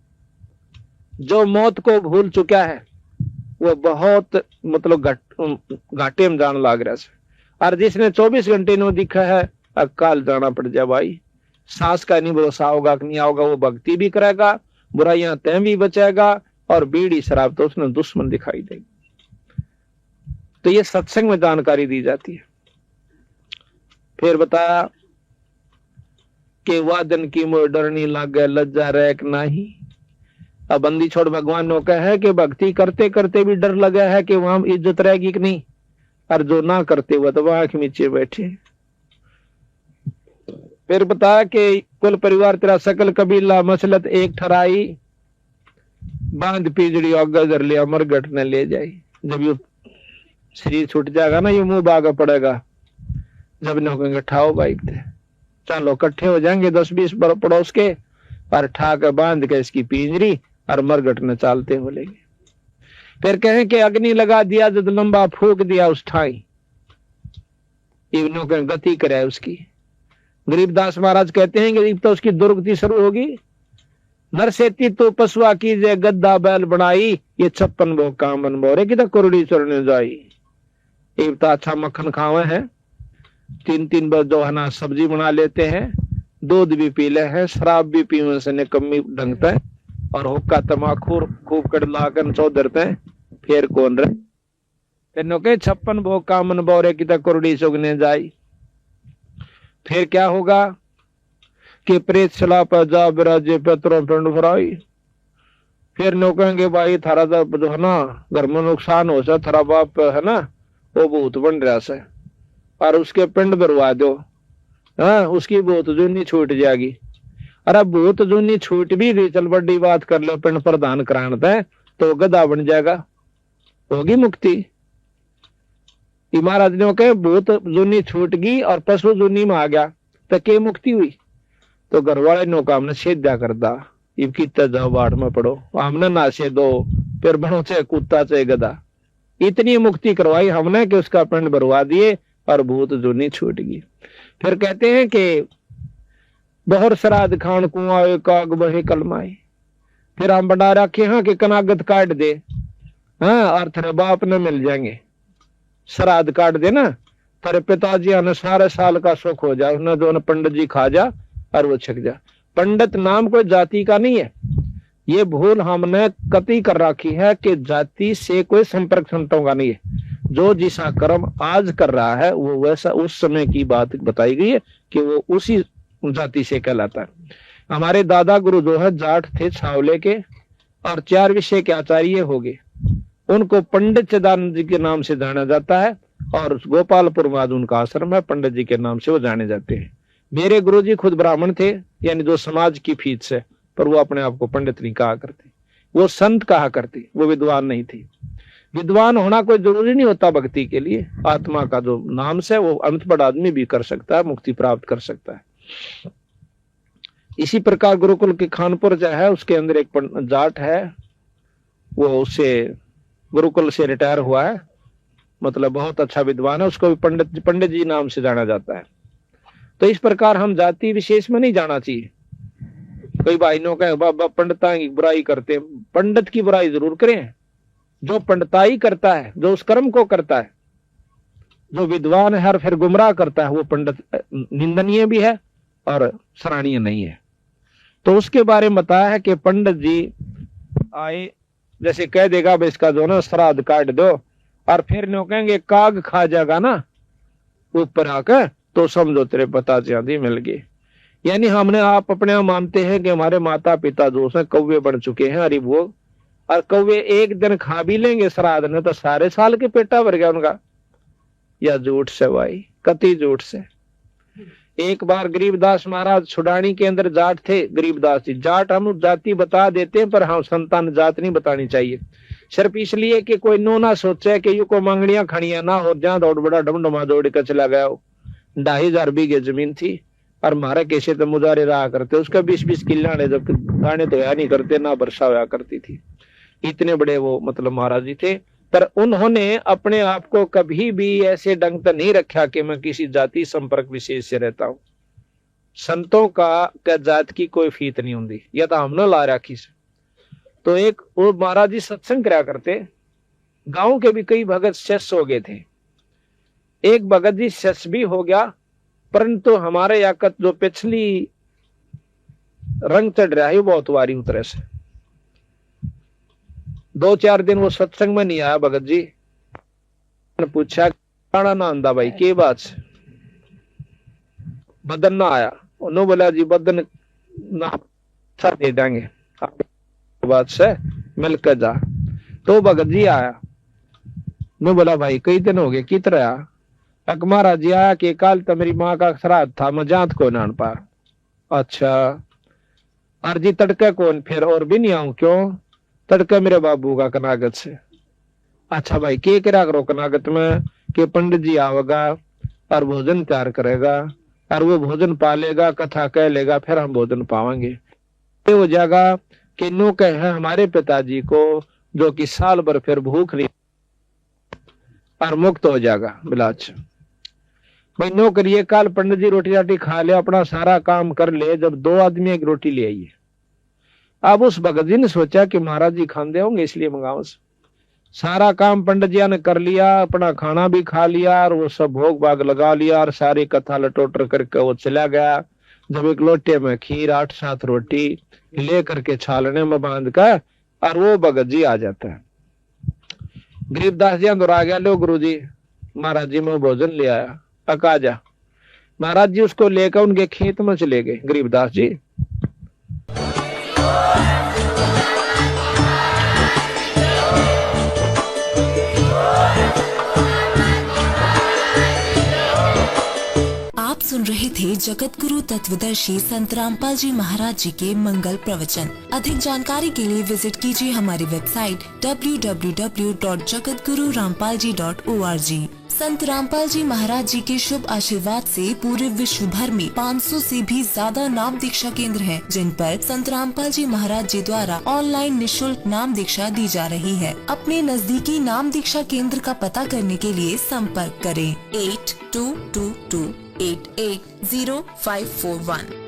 जो मौत को भूल चुका है वो बहुत मतलब घाटे में जान लाग रहा है। और जिसने 24 घंटे नो दिखा है, अब काल जाना पड़ जाए भाई। सांस का नहीं भरोसा होगा कि नहीं होगा, वो भक्ति भी करेगा, बुराइयां तय भी बचेगा, और बीड़ी शराब तो उसने दुश्मन दिखाई देगी। तो ये सत्संग में जानकारी दी जाती है। फिर बताया कि वादन की मोह डरनी लागे, लज्जा रैक नहीं। अब बंदी छोड़ भगवान ने कहा है कि भक्ति करते करते भी डर लगा है कि वहां इज्जत रहेगी कि नहीं, और जो ना करते हुए तो वहां नीचे बैठे। फिर बताया कि कुल परिवार तेरा सकल कबीला मसलत एक ठहराई, बांध पिजड़ी आगे धर लिया मरगट ने ले जाई। जब ये शरीर छूट जाएगा ना, ये मुंह बागा पड़ेगा, जब ने कहेंगे ठाओ भाई, चलो इकट्ठे हो जाएंगे 10-20 पड़ोस के, और ठा के बांध के इसकी पिंजरी, और मरगट ने चालते हो लेंगे। फिर कहें कि अग्नि लगा दिया, जब लंबा फूक दिया उस ठाई, इवनों के गति करे उसकी। गरीबदास महाराज कहते हैं कि तो उसकी दुर्गति शुरू होगी। नरसेती तो पशुआ कीजे गद्दा बैल बनाई, ये 56 भोग काम बन बोरे की तो कुरड़ी चुरने जाई। एक तो अच्छा मक्खन खावे हैं, 3-3 बार जो है ना सब्जी बना लेते हैं, दूध भी पी ले हैं, शराब भी पीने से निकम्मी ढंगते हैं, और हुक्का तमाकू खूब कर लाकर चौधरते हैं। फिर कौन रहे, फिर नो के 56 भोग काम बन बोरे की तो कुरड़ी चुगने जाई। फिर क्या होगा कि प्रेत चला पर जा बिराजे पेत्रों पिंड भराई। फिर नो कहेंगे भाई थारा जो है ना घर में नुकसान हो सा, थारा बाप है ना वो भूत बन रहा से, और उसके पिंड भरवा दो, हाँ उसकी भूत जूनी छूट जाएगी। अरे भूत जूनी छूट भी गई, चल बड़ी बात कर लो, पिंड प्रदान कराना तो गधा बन जाएगा, होगी मुक्ति। ये महाराज ने कहे भूत जुनी छूट गई और पशु जुनी में आ गया तो के मुक्ति हुई। तो घर वाले नो का हमने सेद्या कर दा, इबकी जाओ बाढ़ में पड़ो, हमने नाशे दो, फिर बनो चाहे कुत्ता चाहे गधा, इतनी मुक्ति करवाई हमने कि उसका पिंड भरवा दिए और भूत जुनी छूट गई। फिर कहते हैं कि बहुत श्राद्ध खान कुआं काग बहे कलमाई, फिर हम बना रखे हैं कि कनागत काट दे, हाँ, और तेरे बाप ने मिल जाएंगे, श्राद्ध काट दे ना, तेरे पिताजी ने सारे साल का सुख हो जाए, उसने जो पंडित जी खा जा और वो छक जा। पंडित नाम कोई जाति का नहीं है, ये भूल हमने कतई कर रखी है कि जाति से कोई संपर्क संतों का नहीं है। जो जिसा कर्म आज कर रहा है वो वैसा उस समय की बात बताई गई है कि वो उसी जाति से कहलाता है। हमारे दादा गुरु जो है जाट थे छावले के और 4 विषय के आचार्य हो गए, उनको पंडित चिदानंद जी के नाम से जाना जाता है और गोपालपुर में आज उनका आश्रम है, पंडित जी के नाम से वो जाने जाते हैं। मेरे गुरुजी खुद ब्राह्मण थे, यानी जो समाज की फीस से, पर वो अपने आप को पंडित नहीं कहा करते, वो संत कहा करते, वो विद्वान नहीं थे। विद्वान होना कोई जरूरी नहीं होता भक्ति के लिए, आत्मा का जो नाम से वो अनपढ़ आदमी भी कर सकता है, मुक्ति प्राप्त कर सकता है। इसी प्रकार गुरुकुल के खानपुर जो है उसके अंदर एक जाट है, वो उससे गुरुकुल से रिटायर हुआ है, मतलब बहुत अच्छा विद्वान है, उसको भी पंडित जी नाम से जाना जाता है। तो इस प्रकार हम जाति विशेष में नहीं जाना चाहिए। कई भाइयों का बाबा पंडिता की बुराई करते हैं, पंडित की बुराई जरूर करें, जो पंडिताई करता है, जो उस कर्म को करता है, जो विद्वान है और फिर गुमराह करता है, वो पंडित निंदनीय भी है और सराहनीय नहीं है। तो उसके बारे में बताया है कि पंडित जी आए, जैसे कह देगा भाई इसका जो ना श्राद्ध काट दो, और फिर नो कहेंगे काग खा जाएगा ना ऊपर आकर, तो समझो तेरे पिताजी आदि मिल गए। यानी हमने आप अपने आप मानते हैं कि हमारे माता पिता जो है कौवे बन चुके हैं, अरे वो, और कौवे एक दिन खा भी लेंगे श्राद्ध ने तो सारे साल के पेटा भर गया उनका। या झूठ से भाई, कति झूठ से। एक बार गरीबदास महाराज छुड़ानी के अंदर जाट थे, गरीबदास जी जाट हम जाति बता देते हैं पर हम संतान जात नहीं बतानी चाहिए, सिर्फ इसलिए कि कोई नो ना सोचे कि यू को मांगड़ियां खड़ियां ना हो, जहां दौड़ बड़ा डमडमा दौड़ कर चला गया। 2,500 बीघे जमीन थी और मारा कैसे तो मुजारे रहा करते, उसका 20-20 किला ने जब गाने तो या नहीं करते, ना वर्षा होया करती थी, इतने बड़े वो मतलब महाराज जी थे। पर उन्होंने अपने आप को कभी भी ऐसे ढंग से नहीं रखा कि मैं किसी जाति संपर्क विशेष से रहता हूं। संतों का जात की कोई फीत नहीं होती, या तो हमने ला रखी से। तो एक वो महाराज जी सत्संग करा करते, गांव के भी कई भगत शिष्य हो गए थे, एक भगत जी शिष्य भी हो गया, परंतु हमारे याकत जो पिछली रंग चढ़ रहा है बहुत वारी उतरे से 2-4 दिन वो सत्संग में नहीं आया। भगत जी ने पूछा काना ना आंदा भाई के बात से, बदन ना आया, उन्होंने बोला जी बदन ना दे देंगे बात से मिलकर जा। तो भगत जी आया, ने बोला भाई कई दिन हो गए कित रहा, अक महाराज जी आया कि कल तो मेरी माँ का श्राद्ध था, मैं जात को नान पा। अच्छा अर्जी तड़के कौन, फिर और भी नहीं आऊं, क्यों? तड़के मेरे बाबू का कनागत से। अच्छा भाई के करा करो कनागत में, कि पंडित जी आवेगा और भोजन तैयार करेगा और वो भोजन पालेगा, कथा कह लेगा, फिर हम भोजन पावांगे। हो जाएगा कि नो कहे हमारे पिताजी को जो कि साल भर फिर भूख नहीं और मुक्त हो जाएगा। बिलाच भाई नो करिए, कल पंडित जी रोटी राटी खा ले, अपना सारा काम कर ले, जब 2 आदमी एक रोटी ले आइए। अब उस भगत जी ने सोचा कि महाराज जी खाते होंगे इसलिए मंगाओ। सारा काम पंडित जी ने कर लिया, अपना खाना भी खा लिया और वो सब भोग भाग लगा लिया और सारी कथा लटोटर करके वो चला गया। जब एक लोटे में खीर 8-7 रोटी ले करके छालने में बांध कर और वो भगत जी आ जाता है। गरीबदास जी अंदर आ गया, लो गुरु जी महाराज जी मैं भोजन ले आया, अका जा। महाराज जी उसको लेकर उनके खेत में चले गए। गरीबदास जी आप सुन रहे थे जगत गुरु तत्वदर्शी संत रामपाल जी महाराज जी के मंगल प्रवचन। अधिक जानकारी के लिए विजिट कीजिए हमारी वेबसाइट www.jagatgururampalji.org। संत रामपाल जी महाराज जी के शुभ आशीर्वाद से पूरे विश्व भर में 500 से भी ज्यादा नाम दीक्षा केंद्र हैं, जिन पर संत रामपाल जी महाराज जी द्वारा ऑनलाइन निशुल्क नाम दीक्षा दी जा रही है। अपने नजदीकी नाम दीक्षा केंद्र का पता करने के लिए संपर्क करें 8222880541।